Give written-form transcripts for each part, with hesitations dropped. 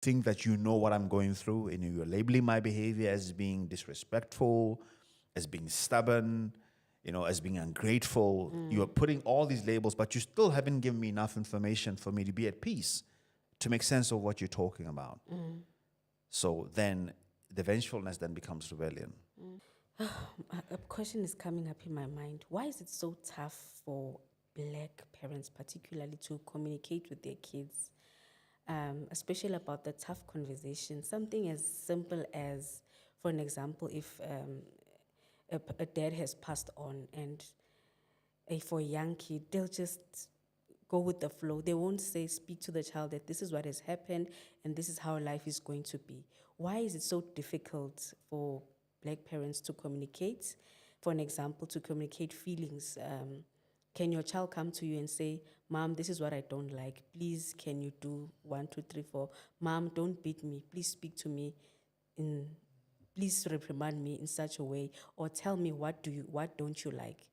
think that you know what I'm going through, and you're labeling my behavior as being disrespectful, as being stubborn, as being ungrateful. You are putting all these labels, but you still haven't given me enough information for me to be at peace, to make sense of what you're talking about. So then the vengefulness then becomes rebellion. A question is coming up in my mind. Why is it so tough for Black parents, particularly, to communicate with their kids, especially about the tough conversation? Something as simple as, for an example, if a dad has passed on, and for a young kid, they'll just go with the flow. They won't speak to the child that this is what has happened and this is how life is going to be. Why is it so difficult for Black parents to communicate? For an example, to communicate feelings. Can your child come to you and say, Mom, this is what I don't like. Please, can you do 1, 2, 3, 4? Mom, don't beat me. Please speak to me please reprimand me in such a way, or tell me what don't you like?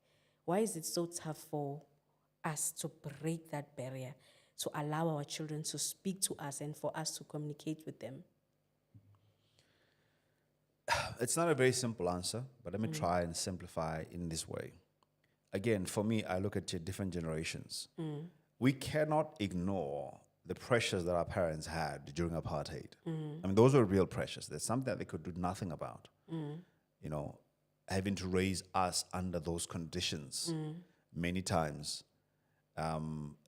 Why is it so tough for us to break that barrier, to allow our children to speak to us and for us to communicate with them? It's not a very simple answer, but let me try and simplify in this way. Again, for me, I look at different generations. We cannot ignore the pressures that our parents had during apartheid. I mean, those were real pressures. There's something that they could do nothing about. Having to raise us under those conditions many times,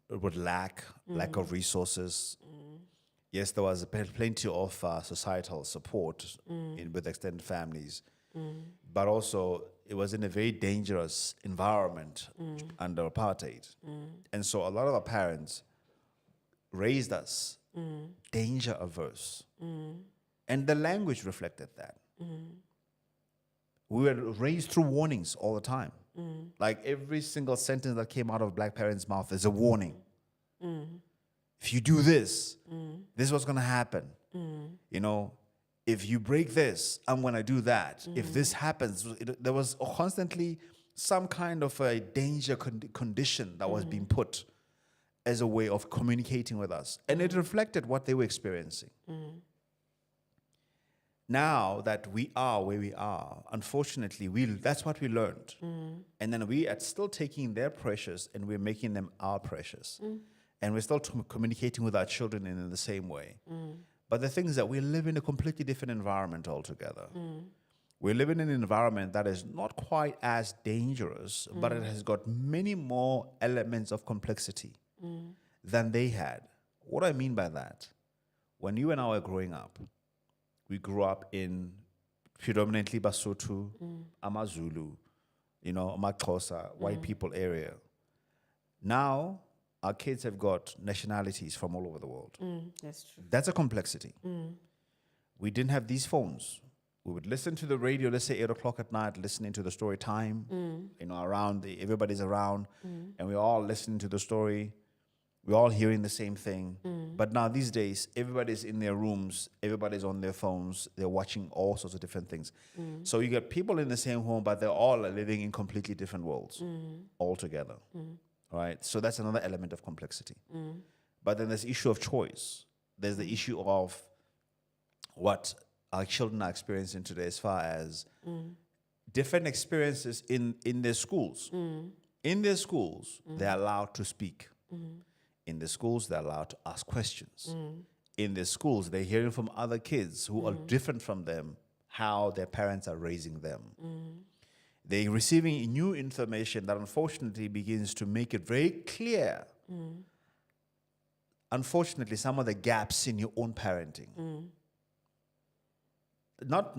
with lack of resources. Yes, there was plenty of societal support with extended families, but also it was in a very dangerous environment under apartheid. And so a lot of our parents raised us danger averse. And the language reflected that. We were raised through warnings all the time. Like every single sentence that came out of Black parents' mouth is a warning. If you do this, this is what's going to happen. If you break this, I'm going to do that. If this happens, there was constantly some kind of a danger condition that was being put as a way of communicating with us. And it reflected what they were experiencing. Now that we are where we are, unfortunately, that's what we learned. And then we are still taking their pressures and we're making them our pressures. And we're still communicating with our children in the same way. But the thing is that we live in a completely different environment altogether. We live in an environment that is not quite as dangerous, but it has got many more elements of complexity than they had. What do I mean by that? When you and I were growing up, we grew up in predominantly Basotho, Amazulu, Maxhosa, white people area. Now, our kids have got nationalities from all over the world. That's true. That's a complexity. We didn't have these phones. We would listen to the radio, let's say 8 o'clock at night, listening to the story time, everybody's around, and we're all listening to the story. We're all hearing the same thing. But now these days, everybody's in their rooms, everybody's on their phones, they're watching all sorts of different things. So you get people in the same home, but they're all living in completely different worlds altogether. Right? So that's another element of complexity. But then there's the issue of choice. There's the issue of what our children are experiencing today as far as different experiences in their schools. In their schools, they're allowed to speak. In the schools, they're allowed to ask questions. In the schools, they're hearing from other kids who are different from them, how their parents are raising them. They're receiving new information that unfortunately begins to make it very clear, unfortunately, some of the gaps in your own parenting. Not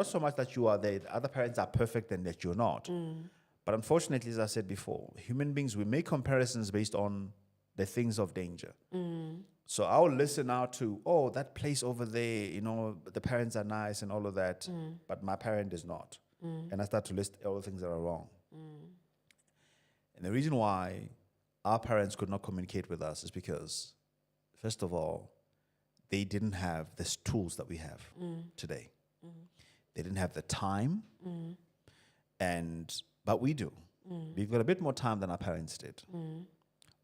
so much that you are the other parents are perfect and that you're not. But unfortunately, as I said before, human beings, we make comparisons based on the things of danger. So I'll listen out to, that place over there, the parents are nice and all of that, but my parent is not. And I start to list all the things that are wrong. And the reason why our parents could not communicate with us is because, first of all, they didn't have the tools that we have today. They didn't have the time, but we do. We've got a bit more time than our parents did.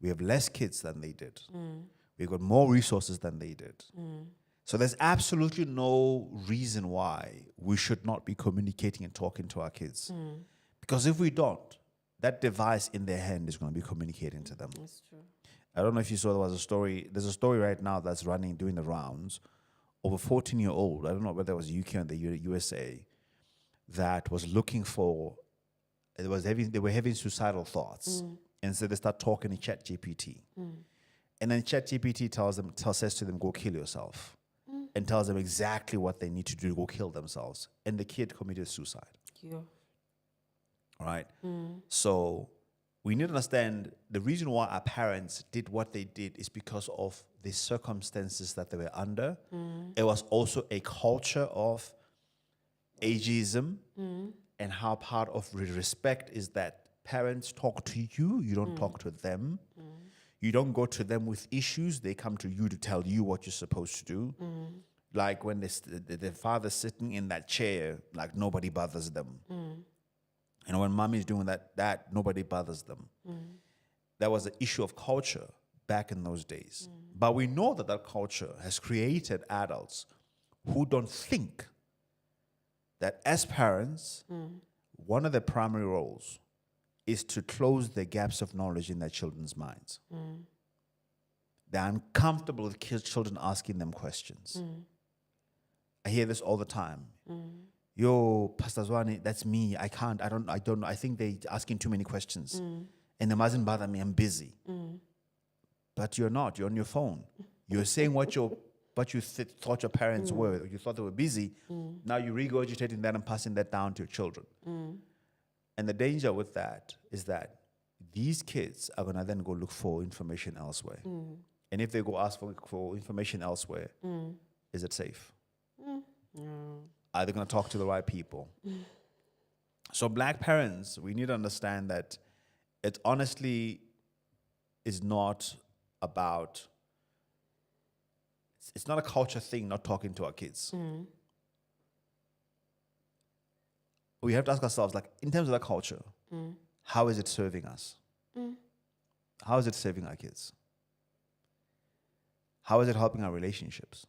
We have less kids than they did. We've got more resources than they did. So there's absolutely no reason why we should not be communicating and talking to our kids. Because if we don't, that device in their hand is going to be communicating to them. That's true. I don't know if you saw, there was a story. There's a story right now that's running, doing the rounds, of a 14-year-old. I don't know whether it was UK or the USA, that was looking for. They were having suicidal thoughts, and so they start talking to ChatGPT, and then ChatGPT says to them, "Go kill yourself," and tells them exactly what they need to do to go kill themselves, and the kid committed suicide. Yeah. Right? So we need to understand the reason why our parents did what they did is because of the circumstances that they were under. It was also a culture of ageism, and how part of respect is that parents talk to you, you don't talk to them. You don't go to them with issues, they come to you to tell you what you're supposed to do. Like when the father's sitting in that chair, like nobody bothers them. And when mommy's doing that nobody bothers them. That was an issue of culture back in those days. But we know that culture has created adults who don't think that as parents, one of their primary roles is to close the gaps of knowledge in their children's minds. They're uncomfortable with children asking them questions. I hear this all the time. Yo, Pastor Zwani, that's me. I don't know. I think they're asking too many questions. And it mustn't bother me. I'm busy. But you're not. You're on your phone. You're saying what you thought your parents were. You thought they were busy. Now you're regurgitating that and passing that down to your children. And the danger with that is that these kids are going to then go look for information elsewhere. And if they go ask for information elsewhere, is it safe? No. Are they going to talk to the right people? So black parents, we need to understand that it honestly is not about, it's not a culture thing, not talking to our kids. We have to ask ourselves, like, in terms of that culture, how is it serving us? How is it serving our kids? How is it helping our relationships?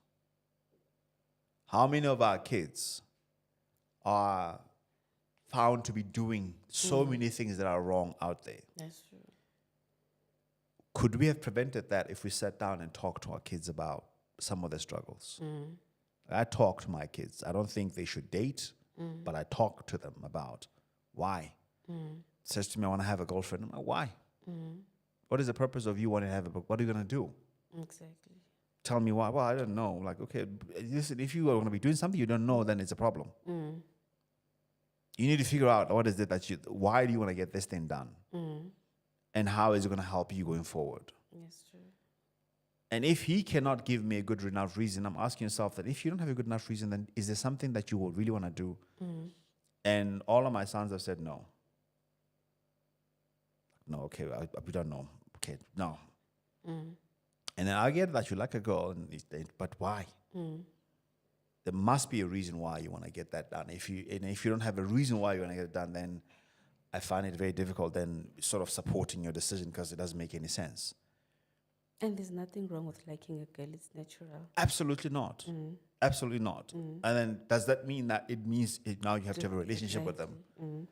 How many of our kids are found to be doing so many things that are wrong out there? That's true. Could we have prevented that if we sat down and talked to our kids about some of their struggles? I talk to my kids. I don't think they should date, but I talk to them about why. Says to me, I want to have a girlfriend. I'm like, why? What is the purpose of you wanting to have a book? What are you going to do? Exactly. Tell me why. Well, I don't know. Like, okay, listen, if you are going to be doing something you don't know, then it's a problem. You need to figure out what is it that why do you want to get this thing done? And how is it going to help you going forward? That's true. And if he cannot give me a good enough reason, I'm asking yourself that if you don't have a good enough reason, then is there something that you will really want to do? And all of my sons have said no. No, okay, we don't know. Okay, no. And then I get that you like a girl, but why? There must be a reason why you want to get that done. If you don't have a reason why you want to get it done, then I find it very difficult then sort of supporting your decision because it doesn't make any sense. And there's nothing wrong with liking a girl. It's natural. Absolutely not. Absolutely not. And then does that mean that it means now you have to have a relationship with them?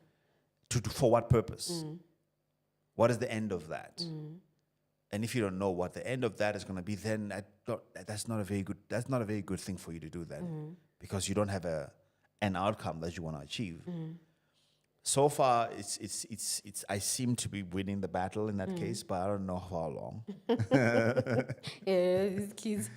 For what purpose? What is the end of that? And if you don't know what the end of that is going to be, then that's not a very good thing for you to do then, because you don't have an outcome that you want to achieve. So far, it's I seem to be winning the battle in that case, but I don't know how long. Yeah, these kids,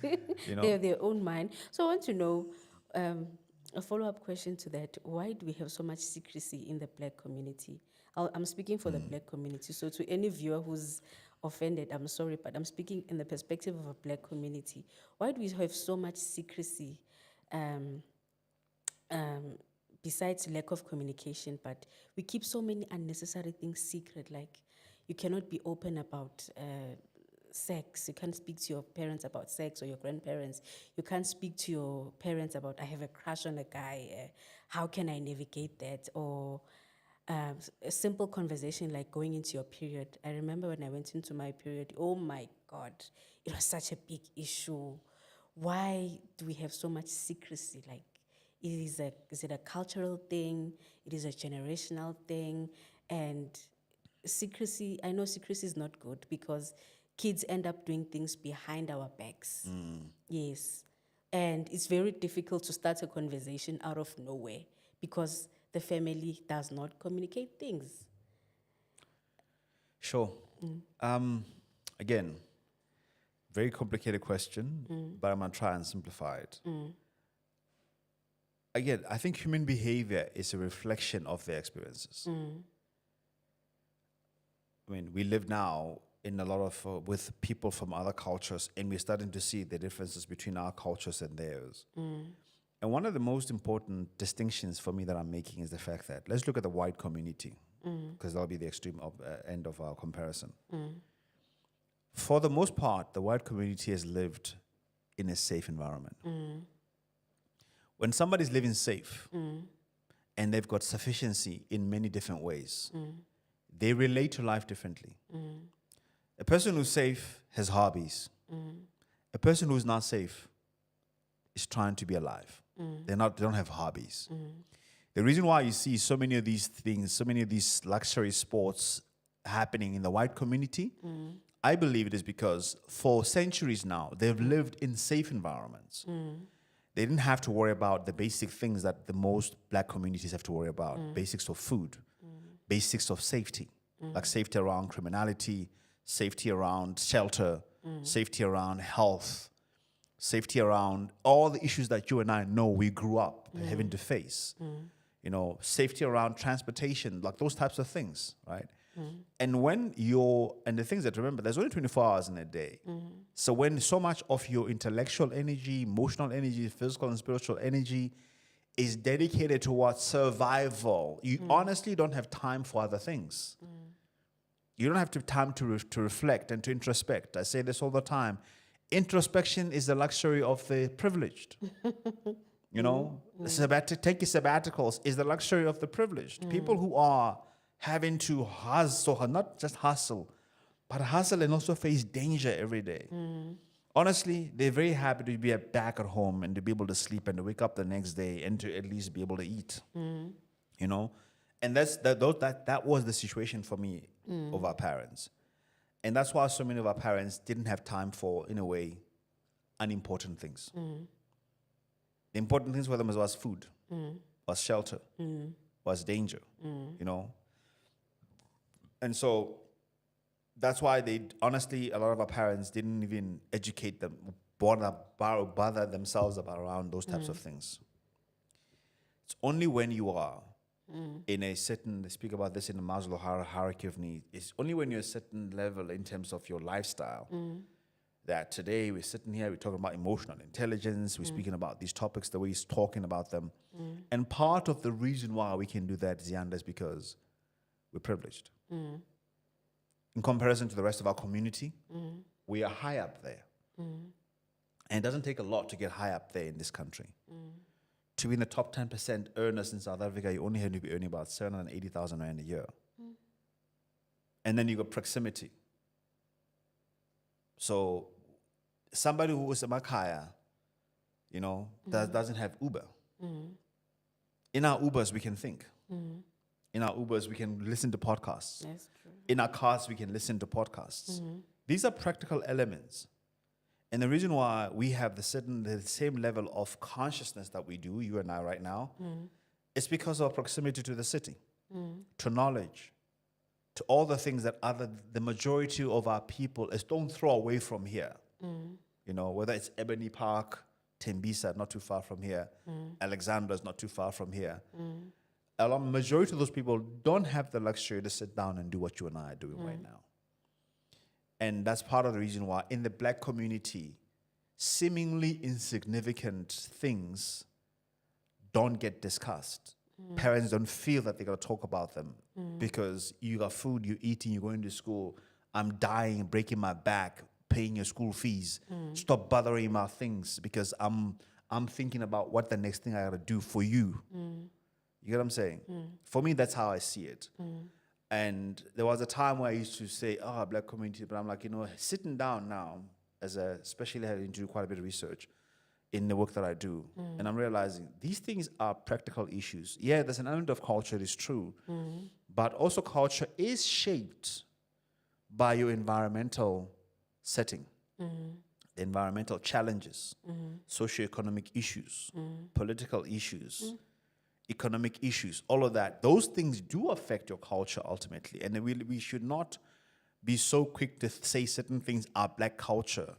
You know? they have their own mind. So I want to know, a follow-up question to that. Why do we have so much secrecy in the black community? I'm speaking for the black community. So to any viewer who's offended, I'm sorry, but I'm speaking in the perspective of a black community. Why do we have so much secrecy? Besides lack of communication, but we keep so many unnecessary things secret. Like, you cannot be open about sex. You can't speak to your parents about sex, or your grandparents. You can't speak to your parents about, I have a crush on a guy. How can I navigate that? Or A simple conversation like going into your period. I remember when I went into my period, oh my God, it was such a big issue. Why do we have so much secrecy? Like, is it a cultural thing? It is a generational thing? And secrecy, I know secrecy is not good because kids end up doing things behind our backs. Yes. And it's very difficult to start a conversation out of nowhere because the family does not communicate things. Sure. Again, very complicated question, but I'm going to try and simplify it. Again, I think human behavior is a reflection of their experiences. I mean, we live now in a lot of, with people from other cultures, and we're starting to see the differences between our cultures and theirs. And one of the most important distinctions for me that I'm making is the fact that, let's look at the white community, because that'll be the extreme end of our comparison. For the most part, the white community has lived in a safe environment. When somebody's living safe and they've got sufficiency in many different ways, they relate to life differently. A person who's safe has hobbies. A person who's not safe is trying to be alive. They don't have hobbies. The reason why you see so many of these things, so many of these luxury sports happening in the white community, I believe it is because for centuries now, they've lived in safe environments. They didn't have to worry about the basic things that the most black communities have to worry about. Basics of food, basics of safety, like safety around criminality, safety around shelter, safety around health, safety around all the issues that you and I know we grew up having to face. You know, safety around transportation, like those types of things, right? And the things that, remember, there's only 24 hours in a day. So when so much of your intellectual energy, emotional energy, physical and spiritual energy is dedicated towards survival, you honestly don't have time for other things. You don't have time to reflect and to introspect. I say this all the time. Introspection is the luxury of the privileged. You know, taking sabbaticals is the luxury of the privileged. People who are having to hustle, not just hustle, but hustle and also face danger every day. Honestly, they're very happy to be back at home and to be able to sleep and to wake up the next day and to at least be able to eat. You know, and that was the situation for me of our parents. And that's why so many of our parents didn't have time for, in a way, unimportant things. The important things for them was food, was shelter, was danger, you know. And so that's why honestly, a lot of our parents didn't even educate them, bother themselves around those types of things. It's only when you are in a certain, they speak about this in the Maslow hierarchy of needs, it's only when you're a certain level in terms of your lifestyle that today we're sitting here, we're talking about emotional intelligence, we're speaking about these topics, the way he's talking about them. And part of the reason why we can do that, Zianda, is because we're privileged. In comparison to the rest of our community, we are high up there. And it doesn't take a lot to get high up there in this country. To be in the top 10% earners in South Africa, you only have to be earning about 780,000 rand a year. And then you got proximity. So somebody who is a Makaya, you know, that doesn't have Uber. In our Ubers, we can think. In our Ubers, we can listen to podcasts. That's true. In our cars, we can listen to podcasts. These are practical elements. And the reason why we have the same level of consciousness that we do, you and I right now, is because of our proximity to the city, to knowledge, to all the things that the majority of our people don't throw away from here. You know, whether it's Ebony Park, Tembisa, not too far from here, Alexander's not too far from here. A majority of those people don't have the luxury to sit down and do what you and I are doing right now. And that's part of the reason why in the black community, seemingly insignificant things don't get discussed. Parents don't feel that they got to talk about them because you got food, you're eating, you're going to school. I'm dying, breaking my back, paying your school fees. Stop bothering about things because I'm thinking about what the next thing I got to do for you. You get what I'm saying? For me, that's how I see it. And there was a time where I used to say, oh, black community, but I'm like, sitting down now, especially having to do quite a bit of research in the work that I do, and I'm realizing these things are practical issues. Yeah, there's an element of culture, it is true, but also culture is shaped by your environmental setting, the environmental challenges, socioeconomic issues, political issues, economic issues, all of that. Those things do affect your culture ultimately. And we should not be so quick to say certain things are black culture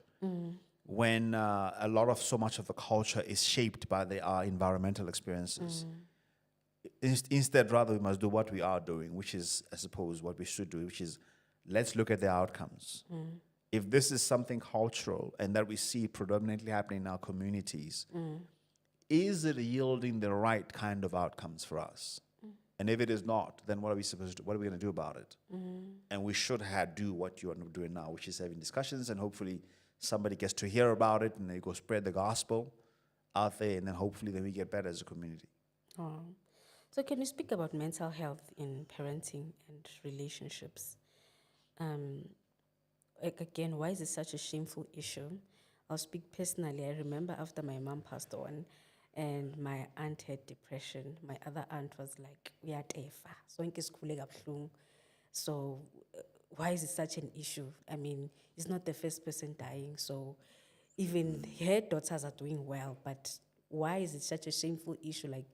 when a lot of so much of the culture is shaped by our environmental experiences. Instead, rather, we must do what we are doing, which is, I suppose, what we should do, which is let's look at the outcomes. If this is something cultural and that we see predominantly happening in our communities, is it yielding the right kind of outcomes for us? And if it is not, then what are we supposed to do? What are we going to do about it? And we should do what you are doing now, which is having discussions, and hopefully somebody gets to hear about it and they go spread the gospel out there, and then hopefully then we get better as a community. Oh. So can you speak about mental health in parenting and relationships? Again, why is it such a shameful issue? I'll speak personally. I remember after my mom passed on and my aunt had depression, my other aunt was like, so why is it such an issue? I mean, it's not the first person dying, so even her daughters are doing well, but why is it such a shameful issue? Like,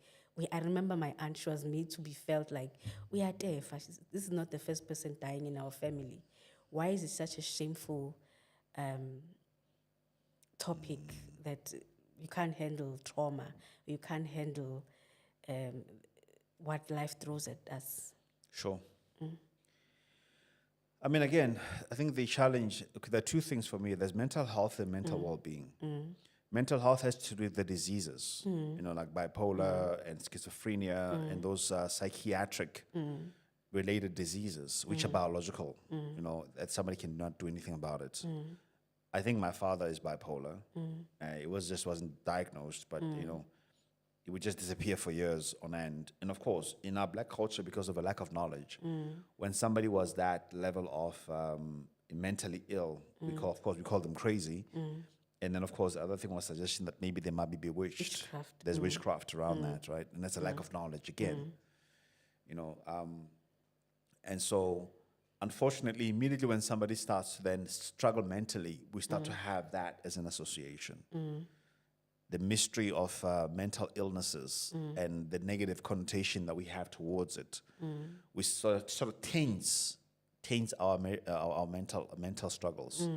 I remember my aunt, she was made to be felt like, this is not the first person dying in our family. Why is it such a shameful topic that you can't handle trauma, you can't handle what life throws at us? Sure. I mean, again, I think the challenge, there are two things for me. There's mental health and mental well-being. Mental health has to do with the diseases, like bipolar and schizophrenia and those psychiatric related diseases, which are biological, that somebody cannot do anything about it. I think my father is bipolar. It wasn't diagnosed, but, it would just disappear for years on end. And of course, in our black culture, because of a lack of knowledge, when somebody was that level of mentally ill, we call them crazy. And then, of course, the other thing was suggestion that maybe they might be bewitched. Witchcraft. There's witchcraft around that, right? And that's a lack of knowledge again. And so, unfortunately, immediately when somebody starts to then struggle mentally, we start to have that as an association. The mystery of mental illnesses and the negative connotation that we have towards it, we sort of taints our mental struggles.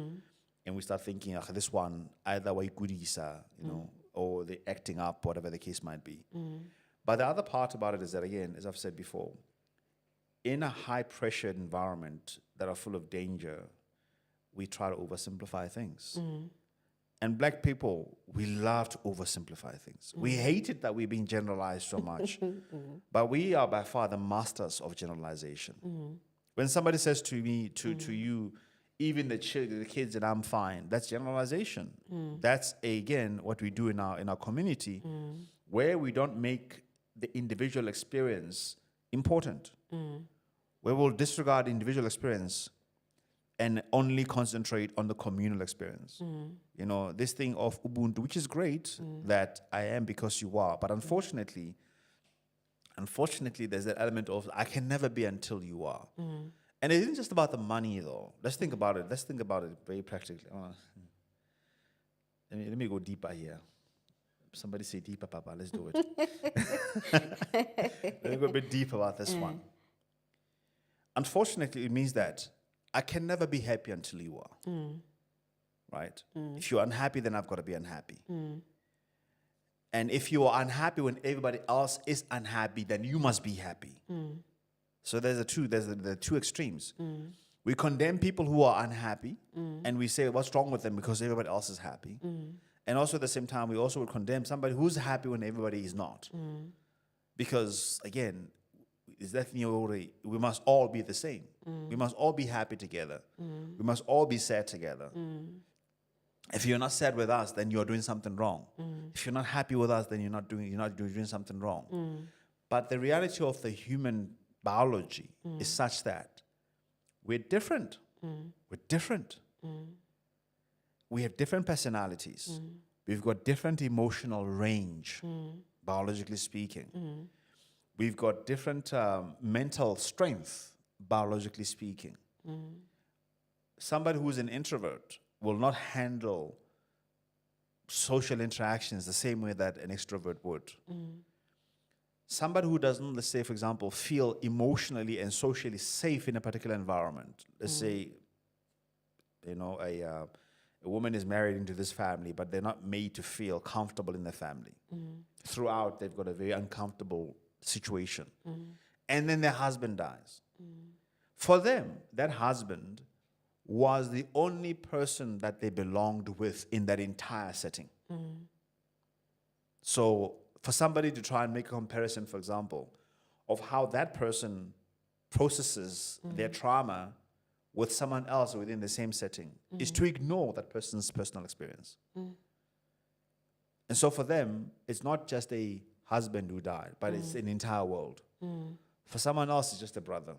And we start thinking, this one, either way goodiesa, or they're acting up, whatever the case might be. But the other part about it is that, again, as I've said before, in a high-pressured environment that are full of danger, we try to oversimplify things. And black people, we love to oversimplify things. We hate it that we're being generalized so much. But we are by far the masters of generalization. When somebody says to me, to you, even the kids and I'm fine, that's generalization. That's, again, what we do in our community, where we don't make the individual experience important. Where we'll disregard individual experience and only concentrate on the communal experience. This thing of Ubuntu, which is great, that I am because you are. But unfortunately, there's that element of I can never be until you are. And it isn't just about the money, though. Let's think about it very practically. Let me go deeper here. Somebody say deeper, Papa. Let's do it. Let me go a bit deeper about this one. Unfortunately, it means that I can never be happy until you are. Right? If you're unhappy, then I've got to be unhappy. And if you are unhappy when everybody else is unhappy, then you must be happy. So there's the two extremes. We condemn people who are unhappy, and we say, what's wrong with them because everybody else is happy. And also at the same time, we also would condemn somebody who's happy when everybody is not. Because, again, we must all be the same. We must all be happy together. We must all be sad together. If you're not sad with us, then you're doing something wrong. If you're not happy with us, then you're doing something wrong. But the reality of the human biology is such that we're different. We're different. We have different personalities. We've got different emotional range, biologically speaking. We've got different mental strength, biologically speaking. Somebody who's an introvert will not handle social interactions the same way that an extrovert would. Somebody who doesn't, let's say, for example, feel emotionally and socially safe in a particular environment. Let's say, a woman is married into this family, but they're not made to feel comfortable in the family. Throughout, they've got a very uncomfortable situation. And then their husband dies. For them, that husband was the only person that they belonged with in that entire setting. So for somebody to try and make a comparison, for example, of how that person processes their trauma with someone else within the same setting is to ignore that person's personal experience. And so for them, it's not just a husband who died, but it's an entire world. For someone else, it's just a brother.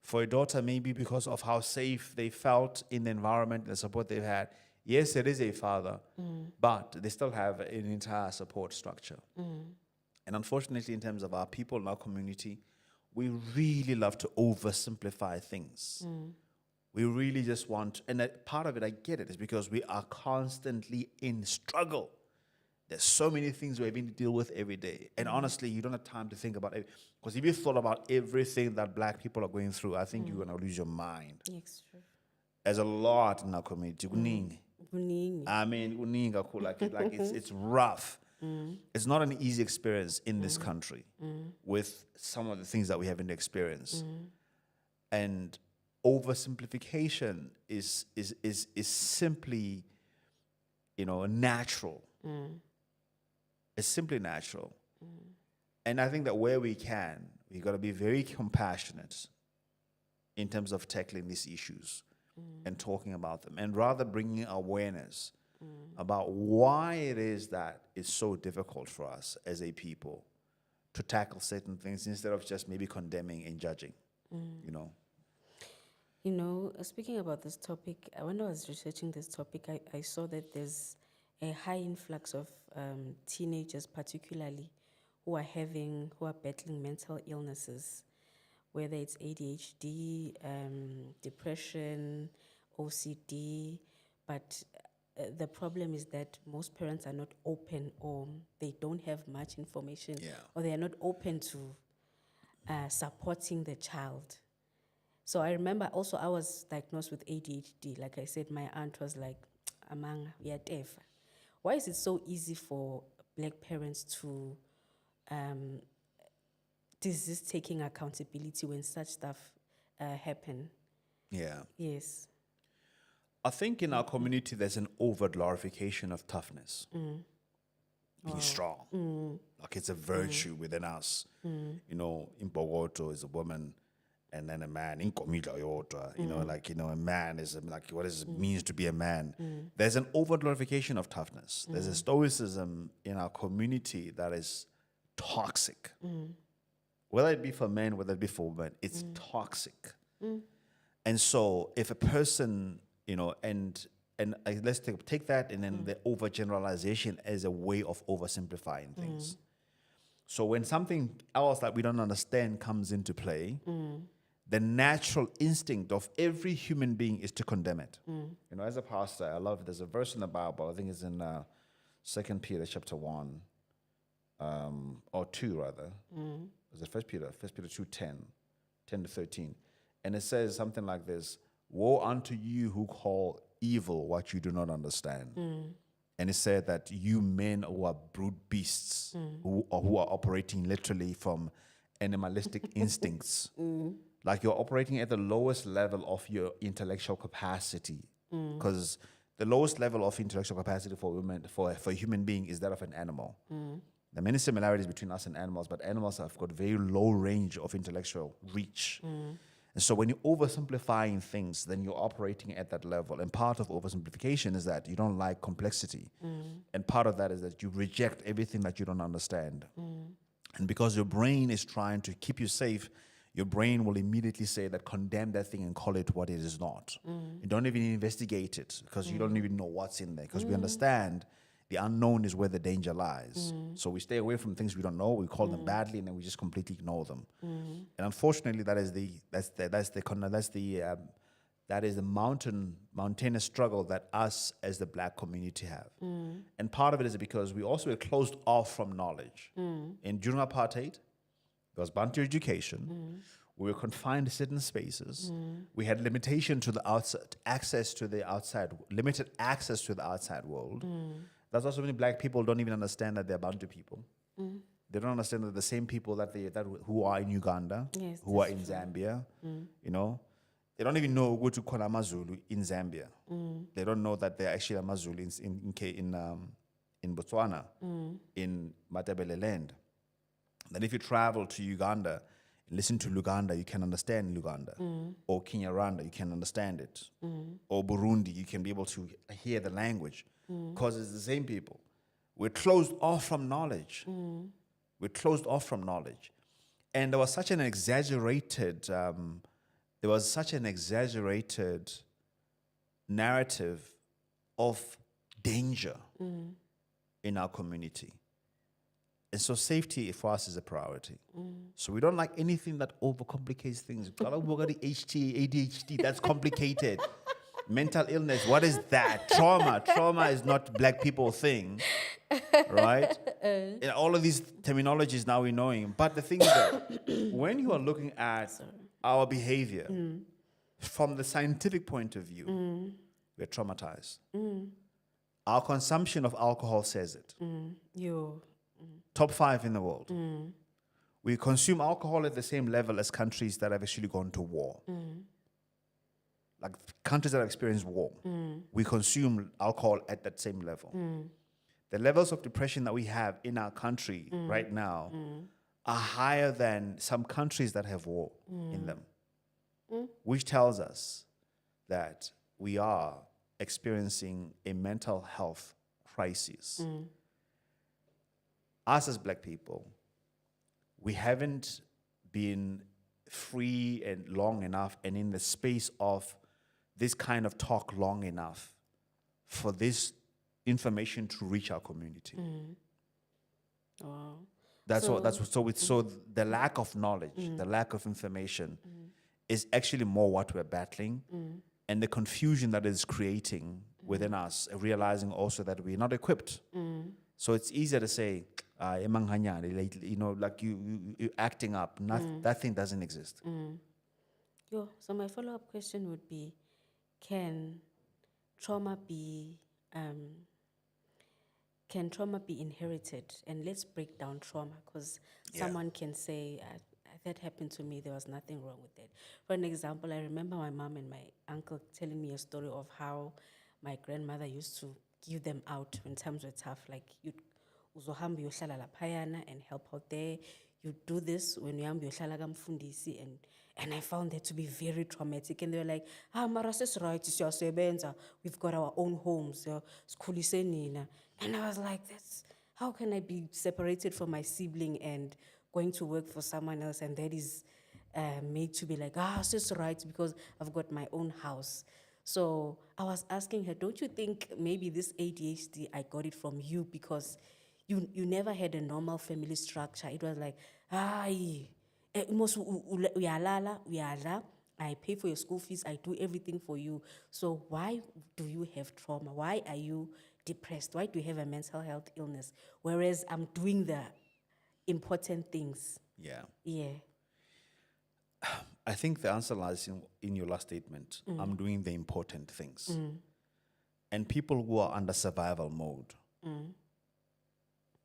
For a daughter, maybe because of how safe they felt in the environment and the support they've had. Yes, it is a father, but they still have an entire support structure. And unfortunately, in terms of our people in our community, we really love to oversimplify things. We really just want, and part of it, I get it, is because we are constantly in struggle. There's so many things we're having to deal with every day. And honestly, you don't have time to think about it. Because if you thought about everything that black people are going through, I think you're going to lose your mind. Yes, true. There's a lot in our community. I mean, it's rough. It's not an easy experience in this country with some of the things that we have in the experience. And oversimplification is simply, natural. It's simply natural. And I think that where we can, we've got to be very compassionate in terms of tackling these issues and talking about them, and rather bringing awareness about why it is that it's so difficult for us as a people to tackle certain things instead of just maybe condemning and judging, Speaking about this topic, when I was researching this topic, I saw that there's a high influx of teenagers, particularly, who are battling mental illnesses, whether it's ADHD, depression, OCD. But the problem is that most parents are not open, or they don't have much information, or they are not open to supporting the child. So I remember also I was diagnosed with ADHD. Like I said, my aunt was like, "Amang, we are deaf." Why is it so easy for black parents to resist taking accountability when such stuff happen? Yeah. Yes. I think in our community there's an over-glorification of toughness. Being strong. Like it's a virtue within us. In Bogoto is a woman, and then a man in Komila Yota, a man is like what it means to be a man. There's an over-glorification of toughness. There's a stoicism in our community that is toxic. Whether it be for men, whether it be for women, it's toxic. And so if a person, and let's take that and then the overgeneralization as a way of oversimplifying things. So when something else that we don't understand comes into play, the natural instinct of every human being is to condemn it. As a pastor, I love, there's a verse in the Bible, I think it's in 2 Peter chapter 1, or 2 rather. Is it 1 Peter 2, 10 to 13. And it says something like this: "Woe unto you who call evil what you do not understand." And it said that you men who are brute beasts, who are operating literally from animalistic instincts, like you're operating at the lowest level of your intellectual capacity, because the lowest level of intellectual capacity for women, for a human being, is that of an animal. There are many similarities between us and animals, but animals have got very low range of intellectual reach. And so when you're oversimplifying things, then you're operating at that level. And part of oversimplification is that you don't like complexity. And part of that is that you reject everything that you don't understand. And because your brain is trying to keep you safe, your brain will immediately say that, condemn that thing and call it what it is not. You don't even investigate it because you don't even know what's in there, because we understand the unknown is where the danger lies. So we stay away from things we don't know, we call them badly, and then we just completely ignore them. And unfortunately, that is the mountainous struggle that us as the black community have. And part of it is because we also were closed off from knowledge. During apartheid, there was Bantu education. We were confined to certain spaces. We had limitation to the outside, limited access to the outside world. That's also many black people don't even understand that they're Bantu people. They don't understand that the same people who are in Uganda, Yes, who are in Zambia, you know, they don't even know go to Kona Mazulu in Zambia. They don't know that they're actually a Mazulu in Botswana, in Matabele land. Then if you travel to Uganda, listen to Luganda, you can understand Luganda. Or Kinyarwanda, you can understand it. Or Burundi, you can be able to hear the language. Because it's the same people. We're closed off from knowledge. We're closed off from knowledge. And there was such an exaggerated narrative of danger in our community. And so safety for us is a priority. So we don't like anything that overcomplicates things. ADHD, that's complicated. Mental illness, what is that? Trauma is not black people thing, right? And all of these terminologies now we're knowing. But the thing is that when you are looking at our behavior from the scientific point of view, we're traumatized. Our consumption of alcohol says it. Top 5 in the world. We consume alcohol at the same level as countries that have actually gone to war. Like countries that have experienced war. We consume alcohol at that same level. The levels of depression that we have in our country right now are higher than some countries that have war in them. Which tells us that we are experiencing a mental health crisis. Us as black people, we haven't been free and long enough and in the space of this kind of talk long enough for this information to reach our community. Wow. So the lack of knowledge, the lack of information is actually more what we're battling, and the confusion that is creating within us, realizing also that we're not equipped. So it's easier to say, like you're acting up. That thing doesn't exist. So my follow-up question would be, can trauma be inherited? And let's break down trauma, because someone can say, that happened to me, there was nothing wrong with it. For an example, I remember my mom and my uncle telling me a story of how my grandmother used to give them out when times were tough. Like, you'd uzohamba uyohlala laphayana and help out there. You do this when uyahamba uyohlala kamfundisi, and I found that to be very traumatic. And they were like, mara sesiright, siyasebenza, we've got our own homes, sikhulise nina. And I was like, how can I be separated from my sibling and going to work for someone else, and that is made to be like, sesiright, because I've got my own house. So I was asking her, don't you think maybe this ADHD, I got it from you because you never had a normal family structure? It was like, uyalala, I pay for your school fees, I do everything for you. So why do you have trauma? Why are you depressed? Why do you have a mental health illness? Whereas I'm doing the important things. Yeah. I think the answer lies in your last statement. I'm doing the important things. And people who are under survival mode,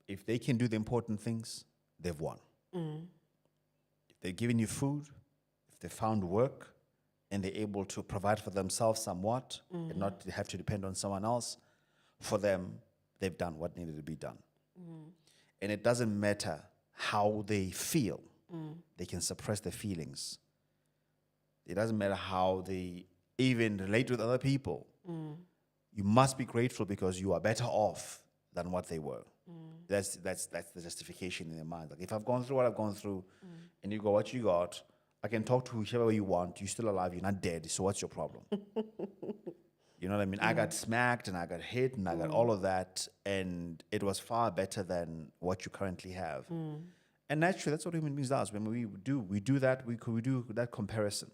if they can do the important things, they've won. If they're giving you food, if they found work, and they're able to provide for themselves somewhat, and not have to depend on someone else, for them, they've done what needed to be done. And it doesn't matter how they feel. They can suppress their feelings. It doesn't matter how they even relate with other people. You must be grateful because you are better off than what they were. That's the justification in their mind. Like if I've gone through what I've gone through, and you got what you got, I can talk to whichever way you want. You're still alive. You're not dead. So what's your problem? You know what I mean? I got smacked and I got hit and I got all of that, and it was far better than what you currently have. And naturally, that's what human beings does. When we do that. We do that comparison,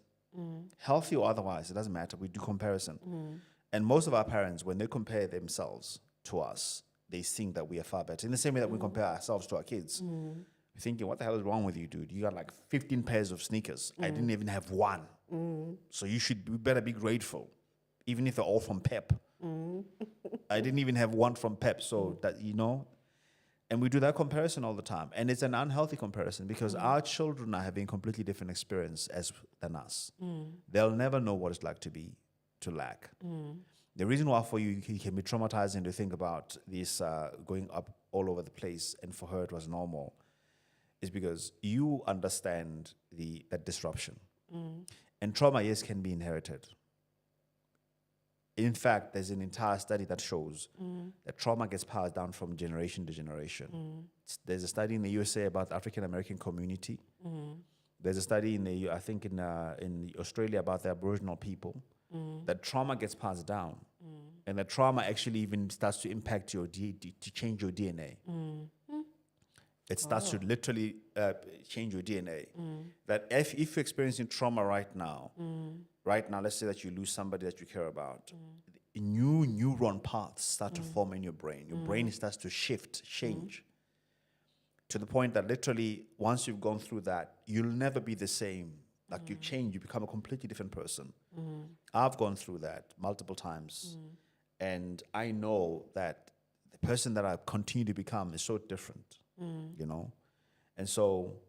healthy or otherwise. It doesn't matter. We do comparison, and most of our parents, when they compare themselves to us, they think that we are far better. In the same way that we compare ourselves to our kids, we're thinking, "What the hell is wrong with you, dude? You got like 15 pairs of sneakers. I didn't even have one. So we better be grateful." Even if they're all from Pep. I didn't even have one from Pep, so that, and we do that comparison all the time. And it's an unhealthy comparison because our children are having a completely different experience than us. They'll never know what it's like to lack. The reason why for you, it can be traumatizing to think about this going up all over the place, and for her it was normal, is because you understand that disruption. And trauma, yes, can be inherited. In fact, there's an entire study that shows that trauma gets passed down from generation to generation. There's a study in the USA about the African American community. There's a study in Australia about the Aboriginal people. That trauma gets passed down, and that trauma actually even starts to impact to change your DNA. It starts to literally change your DNA. That if you're experiencing trauma right now, let's say that you lose somebody that you care about, new neuron paths start to form in your brain. Your brain starts to change, to the point that literally once you've gone through that, you'll never be the same. Like you change, you become a completely different person. I've gone through that multiple times, and I know that the person that I continue to become is so different. And so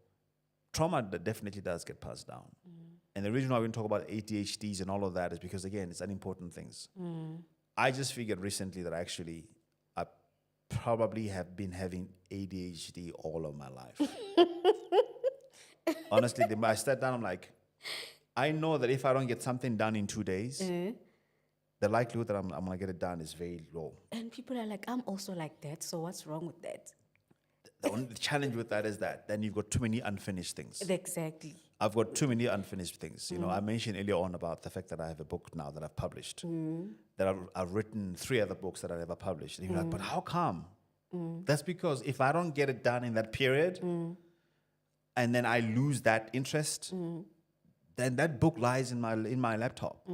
trauma definitely does get passed down. And the reason why we talk about ADHDs and all of that is because, again, it's unimportant things. I just figured recently that actually I probably have been having ADHD all of my life. Honestly, I sat down, I'm like, I know that if I don't get something done in 2 days, the likelihood that I'm going to get it done is very low. And people are like, I'm also like that, so what's wrong with that? The only challenge with that is that then you've got too many unfinished things. Exactly. I've got too many unfinished things. I mentioned earlier on about the fact that I have a book now that I've published. That I've written 3 other books that I never published. And you're like, but how come? That's because if I don't get it done in that period, and then I lose that interest, then that book lies in my laptop.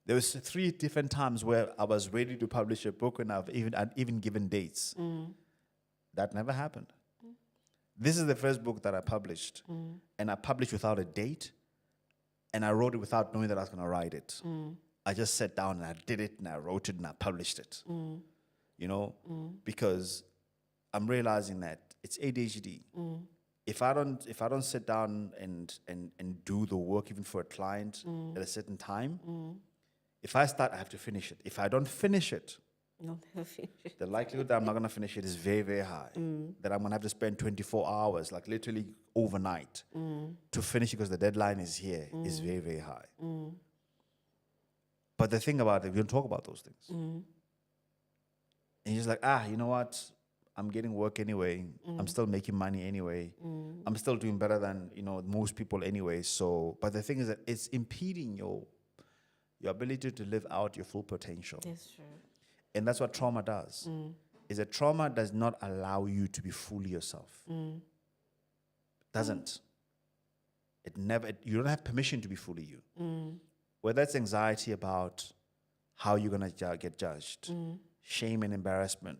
There was 3 different times where I was ready to publish a book, and I'd even given dates. That never happened. This is the first book that I published, and I published without a date, and I wrote it without knowing that I was going to write it. I just sat down and I did it, and I wrote it, and I published it. Because I'm realizing that it's ADHD. If I don't sit down and do the work even for a client at a certain time, if I start, I have to finish it. If I don't finish it, the likelihood that I'm not going to finish it is very, very high. That I'm going to have to spend 24 hours, like literally overnight, to finish it because the deadline is here, is very, very high. But the thing about it, we don't talk about those things. And you're just like, you know what? I'm getting work anyway. I'm still making money anyway. I'm still doing better than most people anyway. So, but the thing is that it's impeding your ability to live out your full potential. That's true. And that's what trauma does. Is that trauma does not allow you to be fully yourself. Doesn't. It never. You don't have permission to be fully you. Whether it's anxiety about how you're gonna get judged, shame and embarrassment.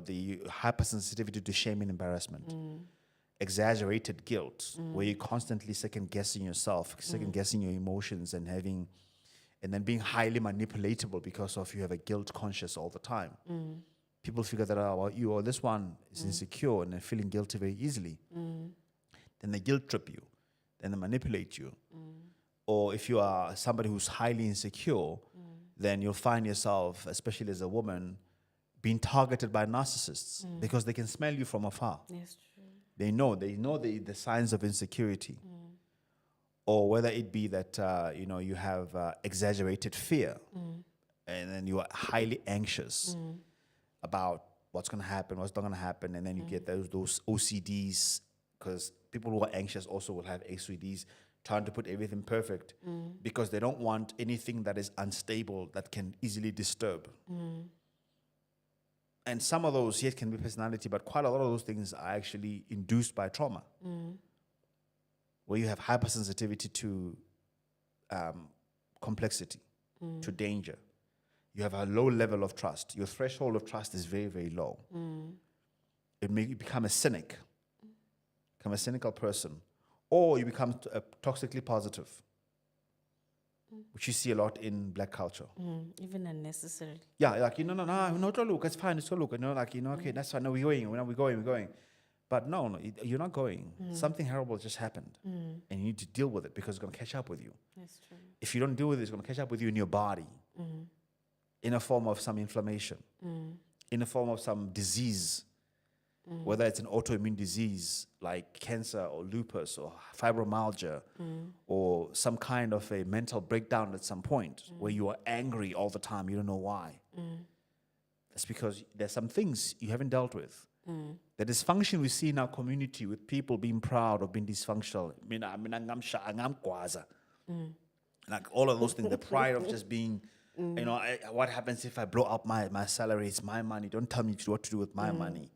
The hypersensitivity to shame and embarrassment. Exaggerated guilt, where you're constantly second guessing yourself, second guessing your emotions, and then being highly manipulatable because of you have a guilt conscious all the time. People figure that out about you, or this one is insecure and they're feeling guilty very easily. Then they guilt trip you, then they manipulate you. Or if you are somebody who's highly insecure, then you'll find yourself, especially as a woman, being targeted by narcissists because they can smell you from afar. That's true. They know the signs of insecurity. Or whether it be that you have exaggerated fear, and then you are highly anxious about what's going to happen, what's not going to happen, and then you get those OCDs, because people who are anxious also will have OCDs, trying to put everything perfect because they don't want anything that is unstable that can easily disturb. And some of those, yes, can be personality, but quite a lot of those things are actually induced by trauma, where you have hypersensitivity to complexity, to danger. You have a low level of trust. Your threshold of trust is very, very low. It may you become a cynic, become a cynical person, or you become toxically positive, which you see a lot in black culture. Even unnecessary. Yeah, like, no, look, it's fine, it's look, okay, that's fine, no, we're going. But no, you're not going. Something horrible just happened, and you need to deal with it because it's going to catch up with you. That's true. If you don't deal with it, it's going to catch up with you in your body, in a form of some inflammation, in a form of some disease, whether it's an autoimmune disease like cancer or lupus or fibromyalgia, or some kind of a mental breakdown at some point where you are angry all the time, you don't know why. That's because there's some things you haven't dealt with. The dysfunction we see in our community with people being proud of being dysfunctional, like all of those things, the pride of just being, what happens if I blow up my salary? It's my money. Don't tell me what to do with my money.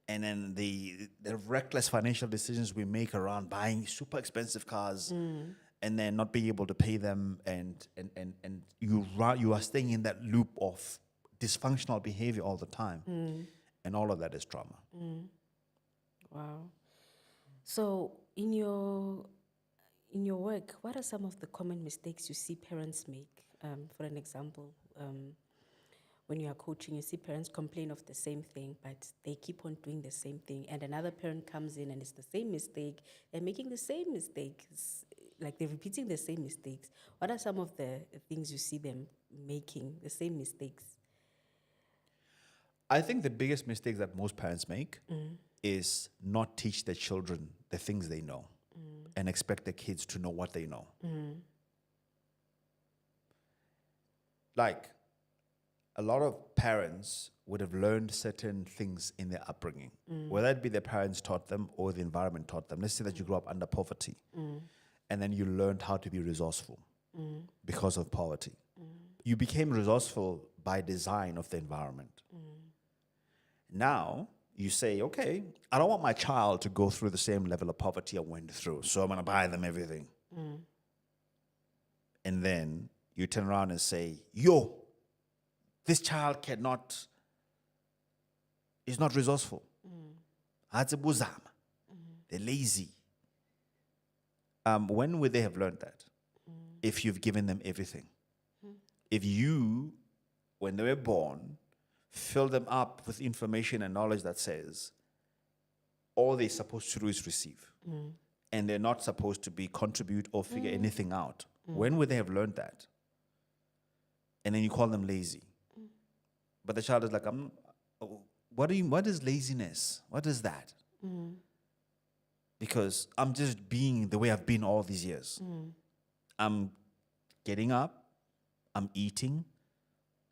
And then the reckless financial decisions we make around buying super expensive cars and then not being able to pay them, and you are staying in that loop of dysfunctional behavior all the time. And all of that is trauma. Wow. So in your work, what are some of the common mistakes you see parents make? For an example, when you are coaching, you see parents complain of the same thing, but they keep on doing the same thing. And another parent comes in and it's the same mistake. They're making the same mistakes, like they're repeating the same mistakes. What are some of the things you see them making, the same mistakes? I think the biggest mistake that most parents make is not teach their children the things they know and expect their kids to know what they know. Like, a lot of parents would have learned certain things in their upbringing, whether it be their parents taught them or the environment taught them. Let's say that you grew up under poverty, and then you learned how to be resourceful because of poverty. You became resourceful by design of the environment. Now, you say, okay, I don't want my child to go through the same level of poverty I went through, so I'm going to buy them everything. And then you turn around and say, this child is not resourceful. They're lazy. When would they have learned that? If you've given them everything. If you, when they were born, fill them up with information and knowledge that says all they're supposed to do is receive. And they're not supposed to be contribute or figure anything out. When would they have learned that? And then you call them lazy. But the child is like, what is laziness? What is that? Because I'm just being the way I've been all these years. I'm getting up, I'm eating,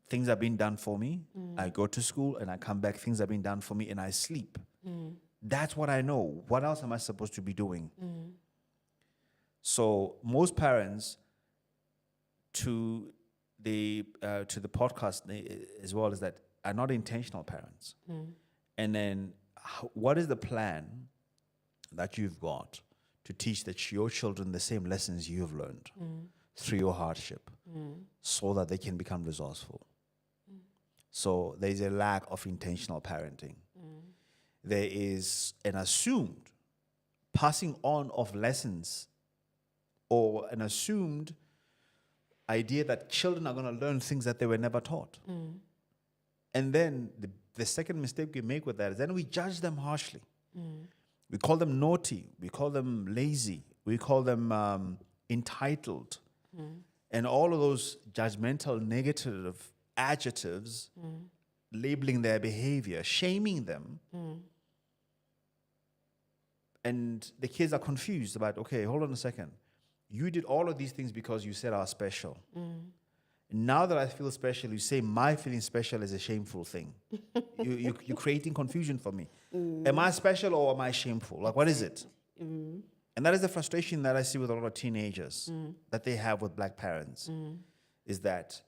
things are being done for me. I go to school and I come back, things are being done for me, and I sleep. That's what I know. What else am I supposed to be doing? So most parents, to the podcast as well, is that are not intentional parents. And then what is the plan that you've got to teach your children the same lessons you've learned through your hardship so that they can become resourceful? So there is a lack of intentional parenting. There is an assumed passing on of lessons, or an assumed idea that children are going to learn things that they were never taught. And then the second mistake we make with that is then we judge them harshly. We call them naughty. We call them lazy. We call them entitled. And all of those judgmental, negative adjectives, labeling their behavior, shaming them. And the kids are confused about, okay, hold on a second. You did all of these things because you said I was special. Now that I feel special, you say my feeling special is a shameful thing. You're creating confusion for me. Am I special or am I shameful? Like, what is it? And that is the frustration that I see with a lot of teenagers that they have with black parents, is that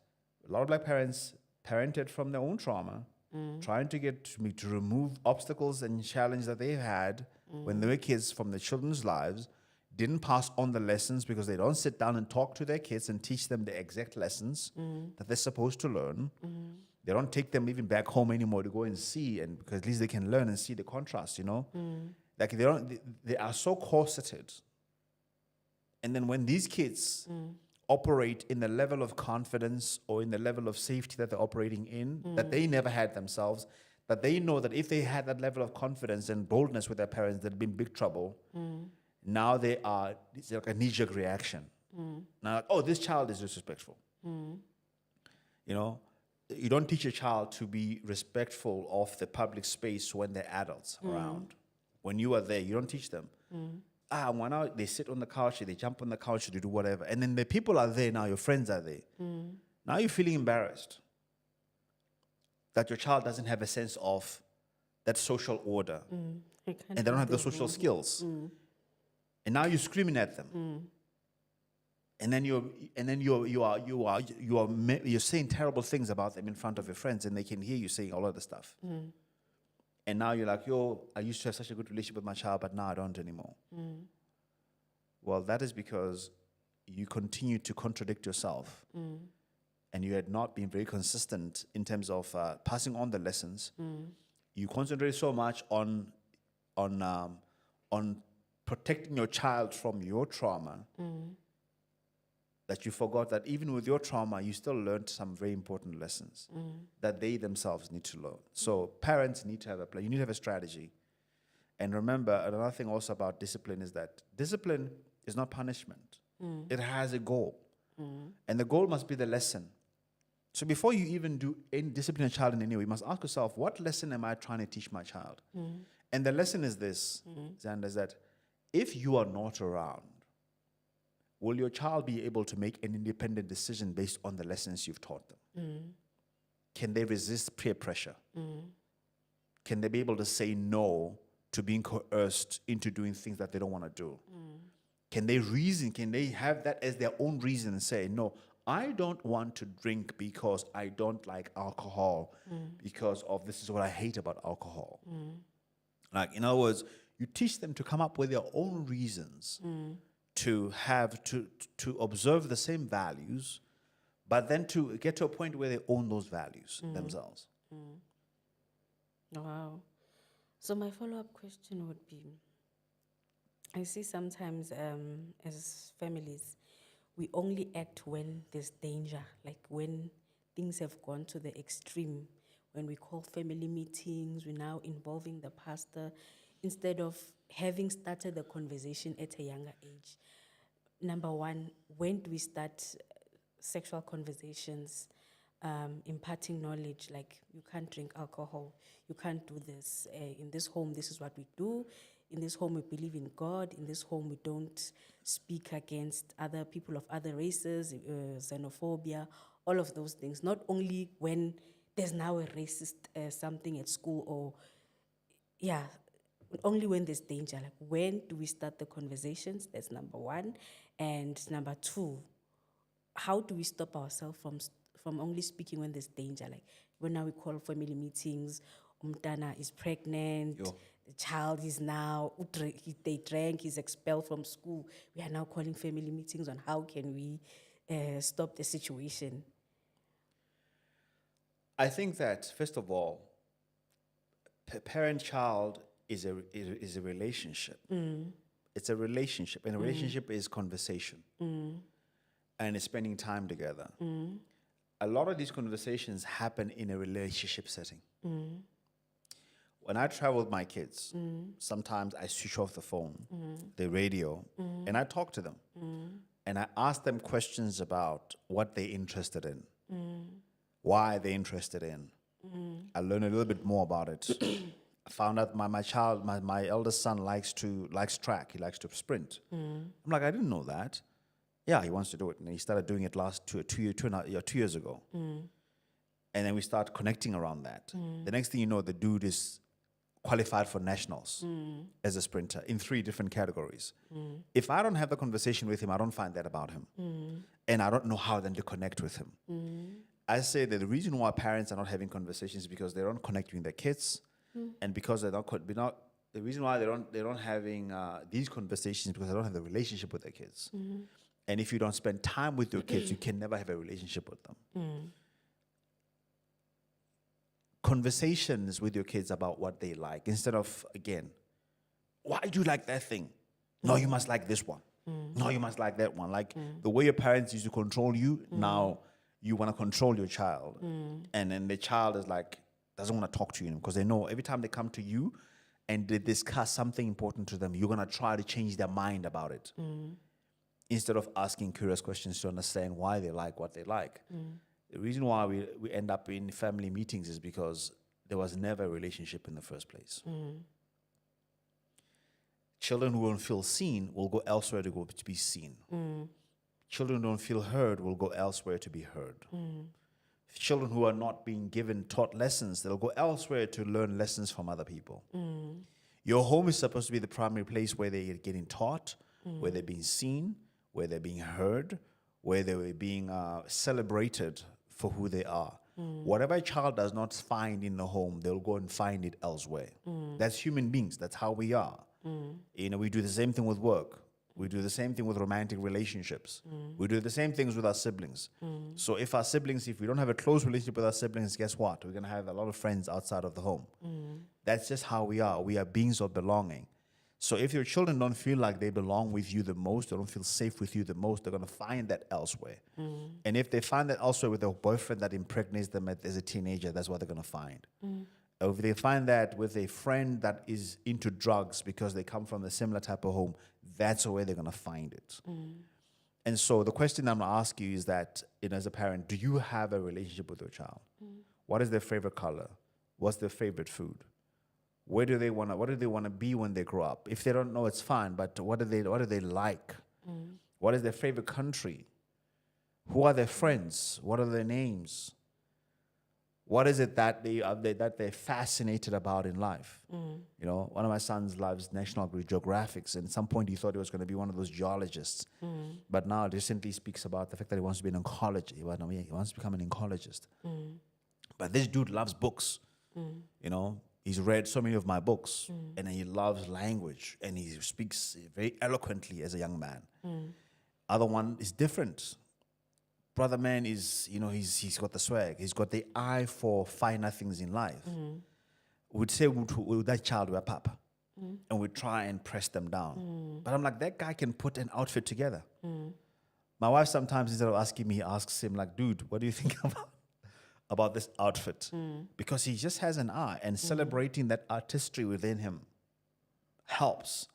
a lot of black parents parented from their own trauma, trying to get to remove obstacles and challenges that they've had when they were kids from their children's lives, didn't pass on the lessons because they don't sit down and talk to their kids and teach them the exact lessons that they're supposed to learn. They don't take them even back home anymore to go and see, and because at least they can learn and see the contrast, Like they are so corseted. And then when these kids operate in the level of confidence or in the level of safety that they're operating in, that they never had themselves, that they know that if they had that level of confidence and boldness with their parents, they'd be in big trouble. Now it's like a knee-jerk reaction. Now, like, oh, this child is disrespectful. You don't teach a child to be respectful of the public space when they're adults around. When you are there, you don't teach them. When they sit on the couch, they jump on the couch, they do whatever. And then the people are there now, your friends are there. Now you're feeling embarrassed that your child doesn't have a sense of that social order. And they don't have the social skills. And now you're screaming at them. And then you're saying terrible things about them in front of your friends, and they can hear you saying all of the stuff. And now you're like, I used to have such a good relationship with my child, but now I don't anymore. Well, that is because you continue to contradict yourself, and you had not been very consistent in terms of passing on the lessons. You concentrate so much on protecting your child from your trauma that you forgot that even with your trauma, you still learned some very important lessons that they themselves need to learn. So parents need to have a plan. You need to have a strategy. And remember, another thing also about discipline is that discipline is not punishment. It has a goal. And the goal must be the lesson. So before you even do any discipline a child in any way, you must ask yourself, what lesson am I trying to teach my child? And the lesson is this, Xander, is that if you are not around, will your child be able to make an independent decision based on the lessons you've taught them? Can they resist peer pressure? Can they be able to say no to being coerced into doing things that they don't want to do? Can they reason? Can they have that as their own reason and say, no, I don't want to drink because I don't like alcohol because of this is what I hate about alcohol. Like, in other words, you teach them to come up with their own reasons to have to observe the same values, but then to get to a point where they own those values themselves. Wow. So my follow-up question would be, I see sometimes as families, we only act when there's danger, like when things have gone to the extreme. When we call family meetings, we're now involving the pastor instead of having started the conversation at a younger age. Number one, when do we start sexual conversations, imparting knowledge, like you can't drink alcohol, you can't do this. In this home, this is what we do. In this home, we believe in God. In this home, we don't speak against other people of other races, xenophobia, all of those things. Not only when there's now a racist something at school or, only when there's danger. Like, when do we start the conversations? That's number one. And number two, how do we stop ourselves from only speaking when there's danger? Like, when now we call family meetings, Umtana is pregnant, the child is now, they drank, he's expelled from school. We are now calling family meetings on how can we stop the situation. I think that, first of all, parent-child is a relationship. It's a relationship, and a relationship is conversation. And it's spending time together. A lot of these conversations happen in a relationship setting. When I travel with my kids, sometimes I switch off the phone, the radio, and I talk to them. And I ask them questions about what they're interested in, why they're interested in. I learn a little bit more about it. I found out my eldest son likes track. He likes to sprint. I'm like, I didn't know that. Yeah, he wants to do it. And he started doing it last 2 years ago. And then we start connecting around that. The next thing you know, the dude is qualified for nationals as a sprinter in 3 different categories. If I don't have the conversation with him, I don't find that about him. And I don't know how then to connect with him. I say that the reason why parents are not having conversations is because they don't connect with their kids, and because they're not the reason why they're not having these conversations is because they don't have the relationship with their kids. And if you don't spend time with your kids, you can never have a relationship with them. Conversations with your kids about what they like, instead of, again, why do you like that thing? No, you must like this one. No, you must like that one. Like the way your parents used to control you, now you want to control your child. And then the child is like, doesn't want to talk to you because they know every time they come to you and they discuss something important to them, you're going to try to change their mind about it. Instead of asking curious questions to understand why they like what they like. The reason why we end up in family meetings is because there was never a relationship in the first place. Children who don't feel seen will go elsewhere to be seen. Children who don't feel heard will go elsewhere to be heard. Children who are not being taught lessons, they'll go elsewhere to learn lessons from other people. Your home is supposed to be the primary place where they're getting taught, where they're being seen, where they're being heard, where they're being celebrated for who they are. Whatever a child does not find in the home, they'll go and find it elsewhere. That's human beings. That's how we are. We do the same thing with work. We do the same thing with romantic relationships. We do the same things with our siblings. So if we don't have a close relationship with our siblings, guess what? We're going to have a lot of friends outside of the home. That's just how we are. We are beings of belonging. So if your children don't feel like they belong with you the most, they don't feel safe with you the most, they're going to find that elsewhere. And if they find that elsewhere with a boyfriend that impregnates them as a teenager, that's what they're going to find. Or if they find that with a friend that is into drugs because they come from a similar type of home, that's where they're going to find it. And so the question I'm going to ask you is that, as a parent, do you have a relationship with your child? What is their favorite color? What's their favorite food? What do they want to be when they grow up? If they don't know, it's fine, but what do they like? What is their favorite country? Who are their friends? What are their names? What is it that they're fascinated about in life? One of my sons loves National Geographic, and at some point he thought he was going to be one of those geologists. But now recently speaks about the fact that he wants to be an oncologist. He wants to become an oncologist. But this dude loves books. He's read so many of my books, and he loves language, and he speaks very eloquently as a young man. Other one is different. Brother man is, he's got the swag. He's got the eye for finer things in life. We'd say with that child, we're papa. And we'd try and press them down. But I'm like, that guy can put an outfit together. My wife sometimes, instead of asking me, asks him like, dude, what do you think about this outfit? Because he just has an eye, and celebrating that artistry within him helps.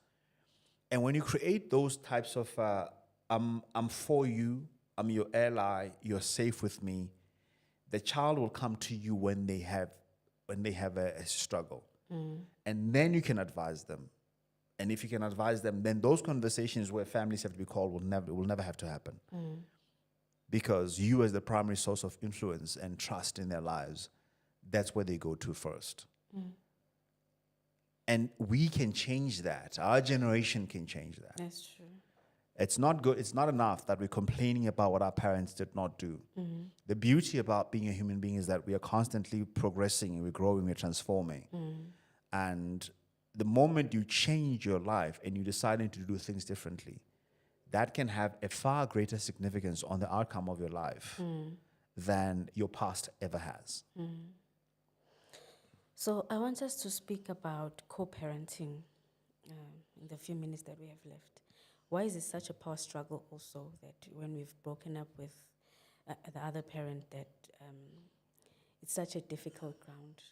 And when you create those types of, I'm for you, I'm your ally, you're safe with me, the child will come to you when they have a struggle. And then you can advise them. And if you can advise them, then those conversations where families have to be called will never have to happen. Because you, as the primary source of influence and trust in their lives, that's where they go to first. And we can change that. Our generation can change that. That's true. It's not good. It's not enough that we're complaining about what our parents did not do. The beauty about being a human being is that we are constantly progressing, we're growing, we're transforming. And the moment you change your life and you deciding to do things differently, that can have a far greater significance on the outcome of your life than your past ever has. So I want us to speak about co-parenting in the few minutes that we have left. Why is it such a power struggle also that when we've broken up with the other parent that it's such a difficult ground,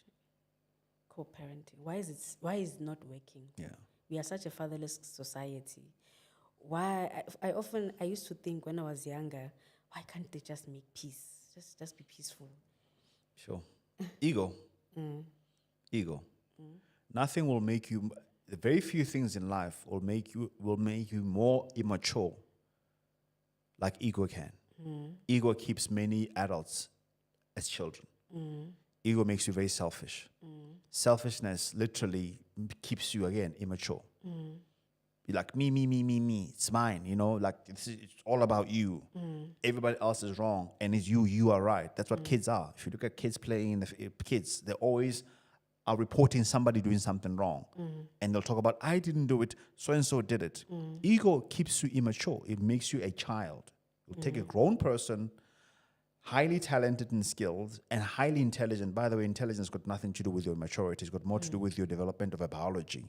co-parenting? Why is it not working? Yeah. We are such a fatherless society. Why? I used to think when I was younger, why can't they just make peace? Just be peaceful. Sure. Ego. Ego. Nothing will make you. The very few things in life will make you more immature like ego can. Ego keeps many adults as children. Ego makes you very selfish. Selfishness literally keeps you, again, immature. You're like, me, it's mine, like it's all about you. Everybody else is wrong, and it's you are right. That's what kids are. If you look at kids playing, kids, they always are reporting somebody doing something wrong. And they'll talk about, I didn't do it, so-and-so did it. Ego keeps you immature. It makes you a child. You'll take a grown person, highly talented and skilled, and highly intelligent. By the way, intelligence got nothing to do with your maturity. It's got more to do with your development of a biology,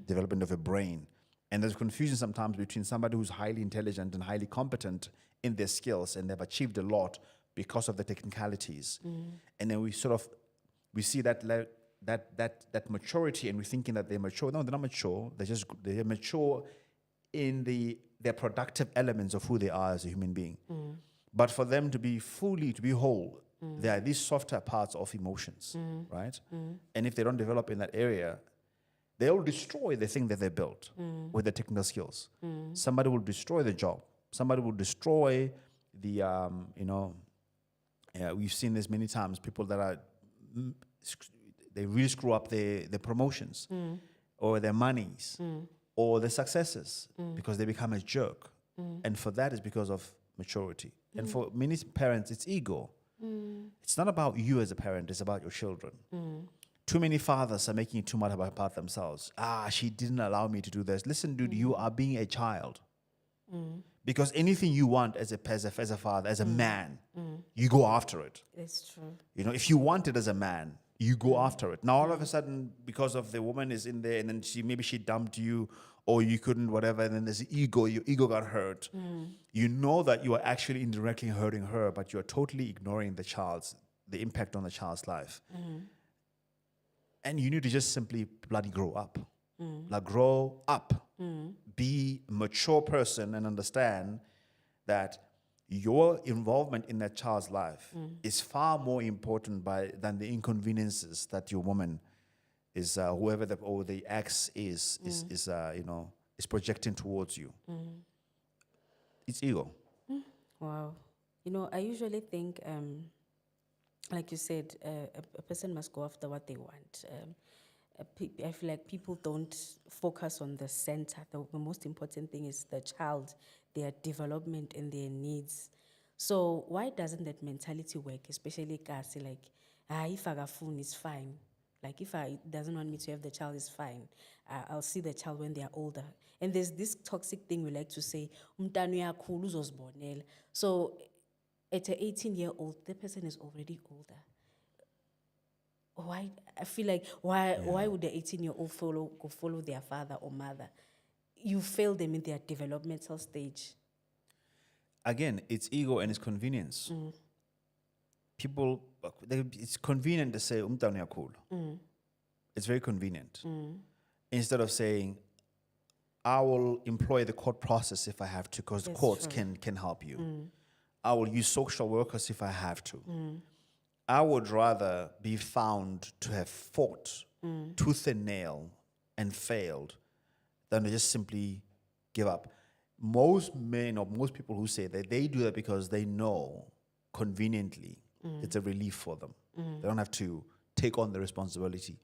development of a brain. And there's confusion sometimes between somebody who's highly intelligent and highly competent in their skills, and they've achieved a lot because of the technicalities. And then we see that maturity, and we're thinking that they're mature. No, they're not mature. They're mature in their productive elements of who they are as a human being. But for them to be whole, there are these softer parts of emotions, right? And if they don't develop in that area, they'll destroy the thing that they built with the technical skills. Somebody will destroy the job. Somebody will destroy the, we've seen this many times, people that are, they really screw up their promotions or their monies or their successes because they become a jerk. And for that is because of maturity. And for many parents, it's ego. It's not about you as a parent, it's about your children. Too many fathers are making it too much about themselves. She didn't allow me to do this. Listen, dude, you are being a child. Because anything you want as a father, as a man, you go after it. It's true. If you want it as a man, you go after it. Now, all of a sudden, because of the woman is in there, and then maybe she dumped you, or you couldn't, whatever, and then there's ego, your ego got hurt. You know that you are actually indirectly hurting her, but you're totally ignoring the impact on the child's life. And you need to just simply bloody grow up. Like, grow up. Be a mature person and understand that your involvement in that child's life is far more important than the inconveniences that your woman is, whoever the ex is projecting towards you. It's ego. Wow. I usually think, like you said, a person must go after what they want. I feel like people don't focus on the center. The most important thing is the child, their development and their needs. So why doesn't that mentality work, especially Kasi, like, if I got phone, it's fine. Like, if I doesn't want me to have the child, it's fine. I'll see the child when they are older. And there's this toxic thing we like to say, umntwana uyakhula uzozibonela. So at an 18-year-old, the person is already older. Why? I feel like, why would the 18-year-old follow their father or mother? You fail them in their developmental stage. Again, it's ego and it's convenience. People, it's convenient to say, umntwana uyakhula. It's very convenient. Instead of saying, I will employ the court process if I have to, because the courts can help you. I will use social workers if I have to. I would rather be found to have fought tooth and nail and failed than to just simply give up. Most men or most people who say that, they do that because they know conveniently it's a relief for them. They don't have to take on the responsibility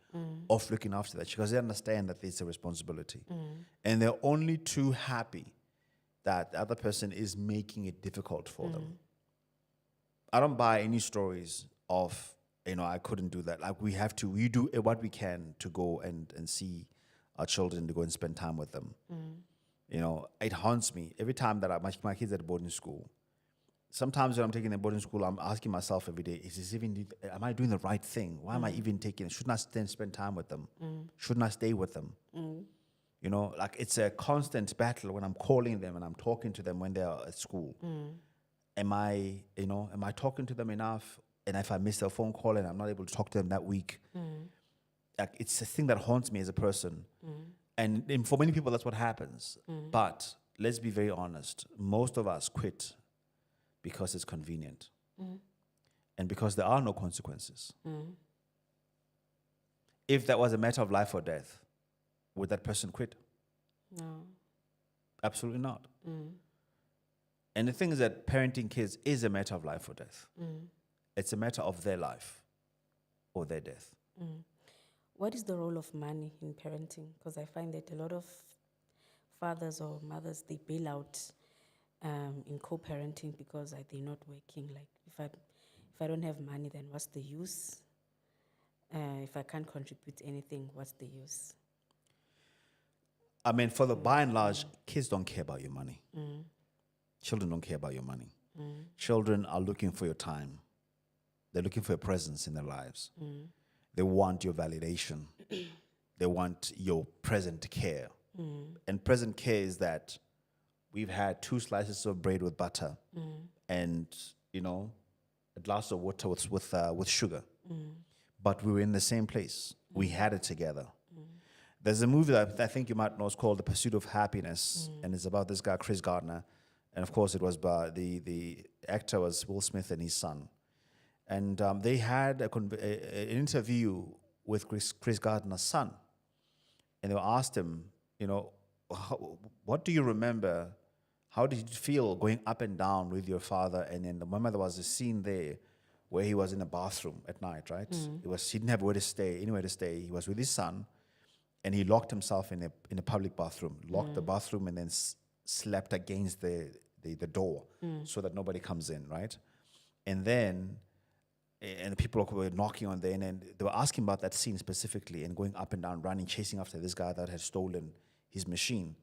of looking after that, because they understand that it's a responsibility. And they're only too happy that the other person is making it difficult for them. I don't buy any stories of, I couldn't do that. Like, we do what we can to go and see our children, to go and spend time with them. It haunts me every time that my kids at boarding school. Sometimes when I'm taking them boarding school, I'm asking myself every day, am I doing the right thing? Why am I even taking it? Shouldn't I spend time with them? Shouldn't I stay with them? Like, it's a constant battle when I'm calling them and I'm talking to them when they're at school. Am I talking to them enough? And if I miss a phone call and I'm not able to talk to them that week, like, it's a thing that haunts me as a person. And for many people, that's what happens. But let's be very honest. Most of us quit because it's convenient. And because there are no consequences. If that was a matter of life or death, would that person quit? No. Absolutely not. And the thing is that parenting kids is a matter of life or death. It's a matter of their life or their death. What is the role of money in parenting? Because I find that a lot of fathers or mothers, they bail out in co-parenting because they're not working. Like, if I don't have money, then what's the use? If I can't contribute anything, what's the use? I mean, for the by and large, kids don't care about your money. Children don't care about your money. Children are looking for your time. They're looking for your presence in their lives. They want your validation. They want your present care. And present care is that we've had 2 slices of bread with butter and, a glass of water with sugar. But we were in the same place. We had it together. There's a movie that I think you might know. It's called The Pursuit of Happiness. And it's about this guy, Chris Gardner. And of course, it was by the actor was Will Smith and his son. And they had an interview with Chris Gardner's son. And they asked him, what do you remember? How did you feel going up and down with your father? And then remember there was a scene there where he was in the bathroom at night, right? He didn't have anywhere to stay. He was with his son, and he locked himself in a public bathroom, locked the bathroom, and then slept against the door so that nobody comes in, right? And then, and the people were knocking on there, and then they were asking about that scene specifically, and going up and down, running, chasing after this guy that had stolen his machine.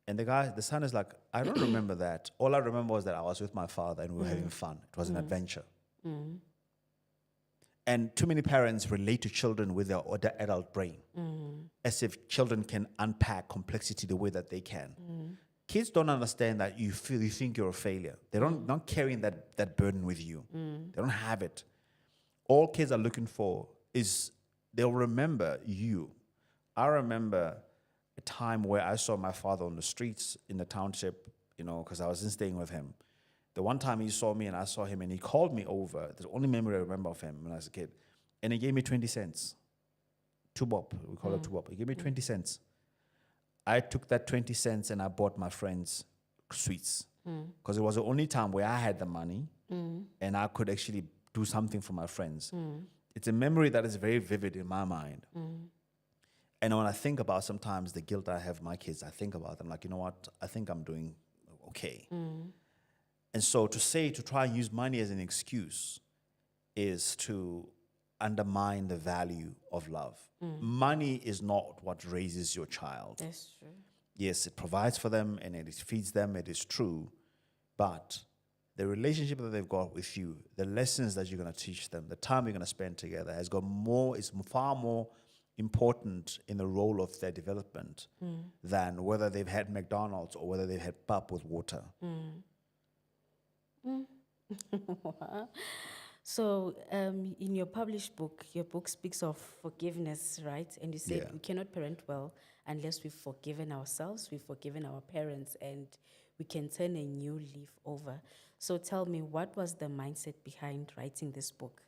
And the son is like, I don't remember that. All I remember was that I was with my father and we were having fun. It was an adventure. And too many parents relate to children with their adult brain, as if children can unpack complexity the way that they can. Kids don't understand that you think you're a failure. They don't not carrying that burden with you. They don't have it. All kids are looking for is they'll remember you. I remember a time where I saw my father on the streets in the township, because I wasn't staying with him. The one time he saw me and I saw him and he called me over. The only memory I remember of him when I was a kid. And he gave me 20 cents. Tubop, we call it tubop. He gave me 20 cents. I took that 20 cents and I bought my friends sweets. Because it was the only time where I had the money and I could actually do something for my friends. It's a memory that is very vivid in my mind. And when I think about sometimes the guilt I have my kids, I think about them like, you know what? I think I'm doing okay. And so to try and use money as an excuse is to undermine the value of love. Money is not what raises your child. That's true. Yes, it provides for them and it feeds them, it is true. But the relationship that they've got with you, the lessons that you're going to teach them, the time you're going to spend together is far more important in the role of their development than whether they've had McDonald's or whether they've had pap with water. So, in your published book, your book speaks of forgiveness, right? And you said we cannot parent well unless we've forgiven ourselves, we've forgiven our parents, and we can turn a new leaf over. So tell me, what was the mindset behind writing this book?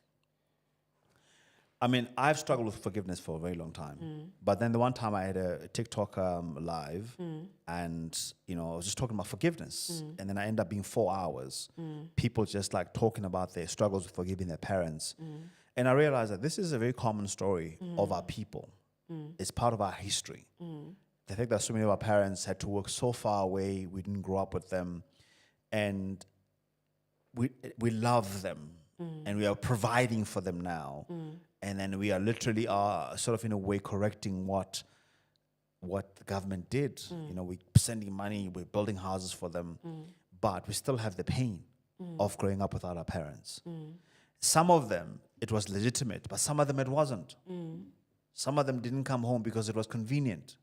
I mean, I've struggled with forgiveness for a very long time. But then the one time I had a TikTok live and, I was just talking about forgiveness. And then I ended up being 4 hours. People just like talking about their struggles with forgiving their parents. And I realized that this is a very common story of our people. It's part of our history. The fact that so many of our parents had to work so far away, we didn't grow up with them. And we love them. And we are providing for them now. And then we are literally sort of in a way correcting what the government did. We're sending money, we're building houses for them, but we still have the pain of growing up without our parents. Some of them, it was legitimate, but some of them it wasn't. Some of them didn't come home because it was convenient,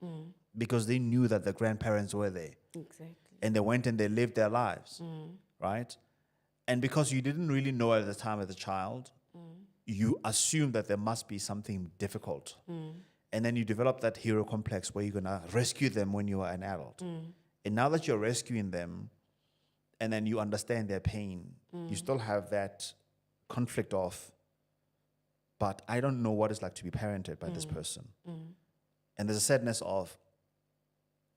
because they knew that their grandparents were there. Exactly. And they went and they lived their lives, right? And because you didn't really know at the time as a child, you assume that there must be something difficult. And then you develop that hero complex where you're going to rescue them when you are an adult. And now that you're rescuing them, and then you understand their pain, you still have that conflict of, but I don't know what it's like to be parented by this person. And there's a sadness of,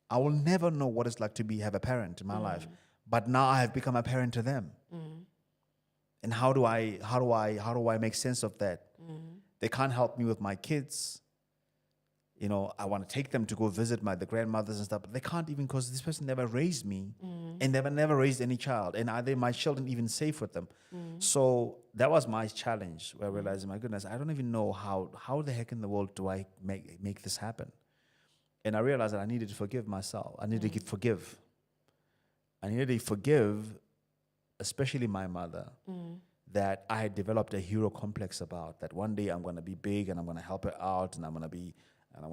I will never know what it's like to have a parent in my life. but now I have become a parent to them. And how do I make sense of that? They can't help me with my kids. You know, I want to take them to go visit the grandmothers and stuff, but they can't, even because this person never raised me and never raised any child. And are they my children even safe with them? So that was my challenge, where I realized, my goodness, I don't even know how the heck in the world do I make this happen? And I realized that I needed to forgive myself. I needed to forgive. I needed to forgive, especially my mother, that I had developed a hero complex about, that one day I'm going to be big and I'm going to help her out and I want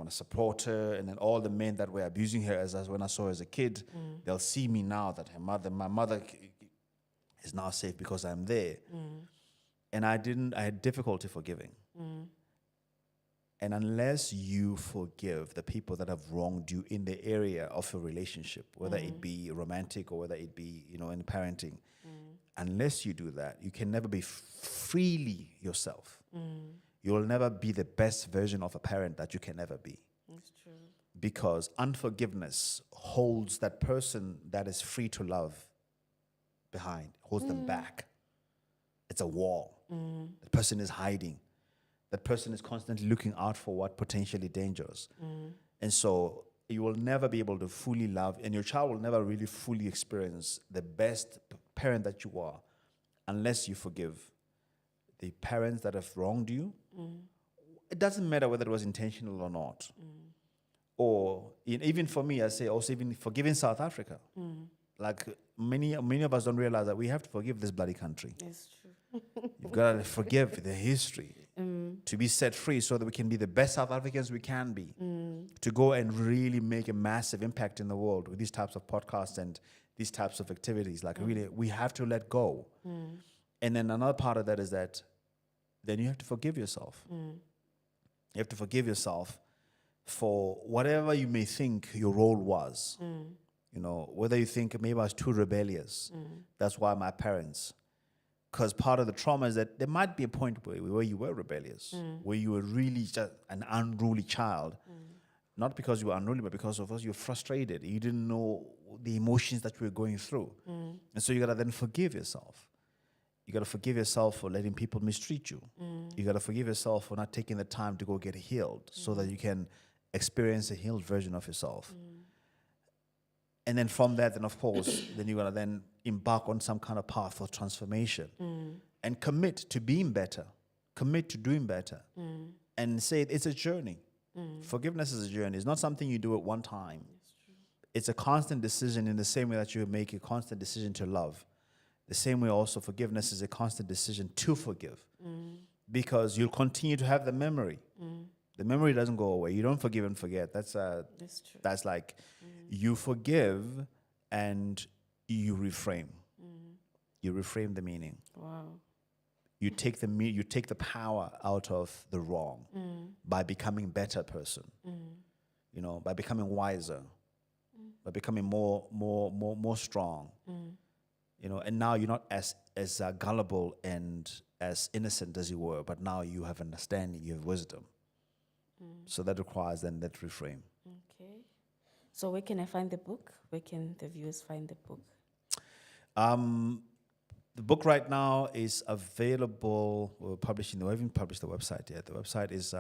to support her. And then all the men that were abusing her as when I saw her as a kid, they'll see me now that my mother is now safe because I'm there. And I had difficulty forgiving. And unless you forgive the people that have wronged you in the area of your relationship, whether it be romantic or whether it be, in parenting, unless you do that, you can never be freely yourself. You will never be the best version of a parent that you can ever be. That's true. Because unforgiveness holds that person that is free to love behind, holds them back. It's a wall. The person is hiding. That person is constantly looking out for what potentially dangerous. And so you will never be able to fully love, and your child will never really fully experience the best parent that you are unless you forgive the parents that have wronged you. It doesn't matter whether it was intentional or not. Or even for me, I say also even forgiving South Africa. Like many of us don't realize that we have to forgive this bloody country. That's true. You've got to forgive the history to be set free so that we can be the best South Africans we can be. To go and really make a massive impact in the world with these types of podcasts and these types of activities. Like really, we have to let go. And then another part of that is that then you have to forgive yourself. You have to forgive yourself for whatever you may think your role was. Whether you think maybe I was too rebellious. That's why my parents. Because part of the trauma is that there might be a point where you were rebellious, where you were really just an unruly child. Not because you were unruly, but because of us, you were frustrated. You didn't know the emotions that you were going through. And so you got to then forgive yourself. You got to forgive yourself for letting people mistreat you. You got to forgive yourself for not taking the time to go get healed so that you can experience a healed version of yourself. And then from that, then of course, then you're going to then embark on some kind of path of transformation and commit to being better, commit to doing better, and say it's a journey. Forgiveness is a journey. It's not something you do at one time. It's a constant decision, in the same way that you make a constant decision to love. The same way also forgiveness is a constant decision to forgive, because you'll continue to have the memory. The memory doesn't go away. You don't forgive and forget. That's true. That's like you forgive and you reframe. You reframe the meaning. Wow. You take the power out of the wrong by becoming a better person. By becoming wiser, by becoming more strong. And now you're not as gullible and as innocent as you were, but now you have understanding, you have wisdom. So that requires then that reframe. Okay. So where can I find the book? Where can the viewers find the book? The book right now is available. We haven't published the website yet. The website is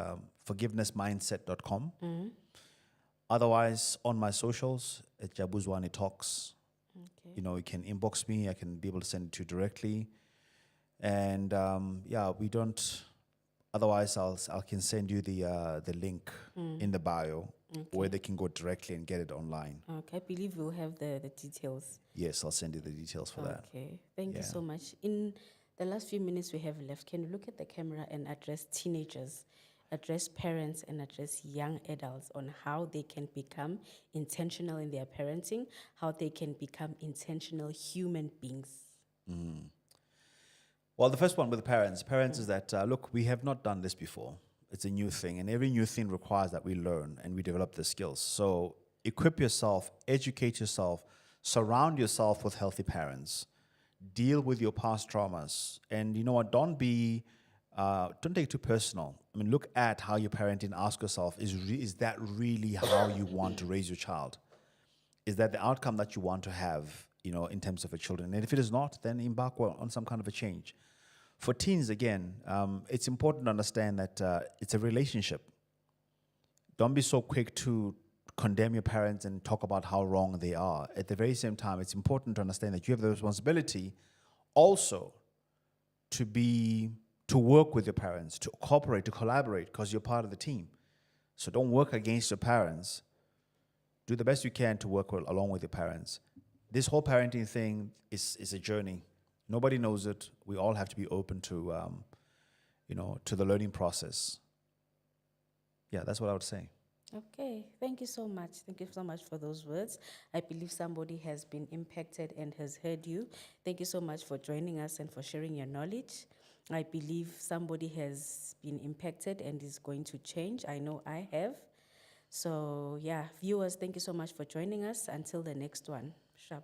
forgivenessmindset.com. Otherwise, on my socials, at Jabulani Talks. Okay. You can inbox me. I can be able to send it to you directly. And we don't. Otherwise, I can send you the link in the bio where they can go directly and get it online. Okay, I believe we'll have the details. Yes, I'll send you the details for that. Okay, thank you so much. In the last few minutes we have left, can you look at the camera and address teenagers, address parents, and address young adults on how they can become intentional in their parenting, how they can become intentional human beings? Well, the first one with the parents is that, look, we have not done this before. It's a new thing, and every new thing requires that we learn and we develop the skills. So equip yourself, educate yourself, surround yourself with healthy parents, deal with your past traumas, and you know what, don't take it too personal. I mean, look at how you're parenting, ask yourself, is that really how you want to raise your child? Is that the outcome that you want to have in terms of your children. And if it is not, then embark on some kind of a change. For teens, again, it's important to understand that it's a relationship. Don't be so quick to condemn your parents and talk about how wrong they are. At the very same time, it's important to understand that you have the responsibility also to work with your parents, to cooperate, to collaborate, because you're part of the team. So don't work against your parents. Do the best you can to work along with your parents. This whole parenting thing is a journey. Nobody knows it. We all have to be open to, to the learning process. Yeah, that's what I would say. Okay, thank you so much. Thank you so much for those words. I believe somebody has been impacted and has heard you. Thank you so much for joining us and for sharing your knowledge. I believe somebody has been impacted and is going to change. I know I have. So, yeah, viewers, thank you so much for joining us. Until the next one. Sharp.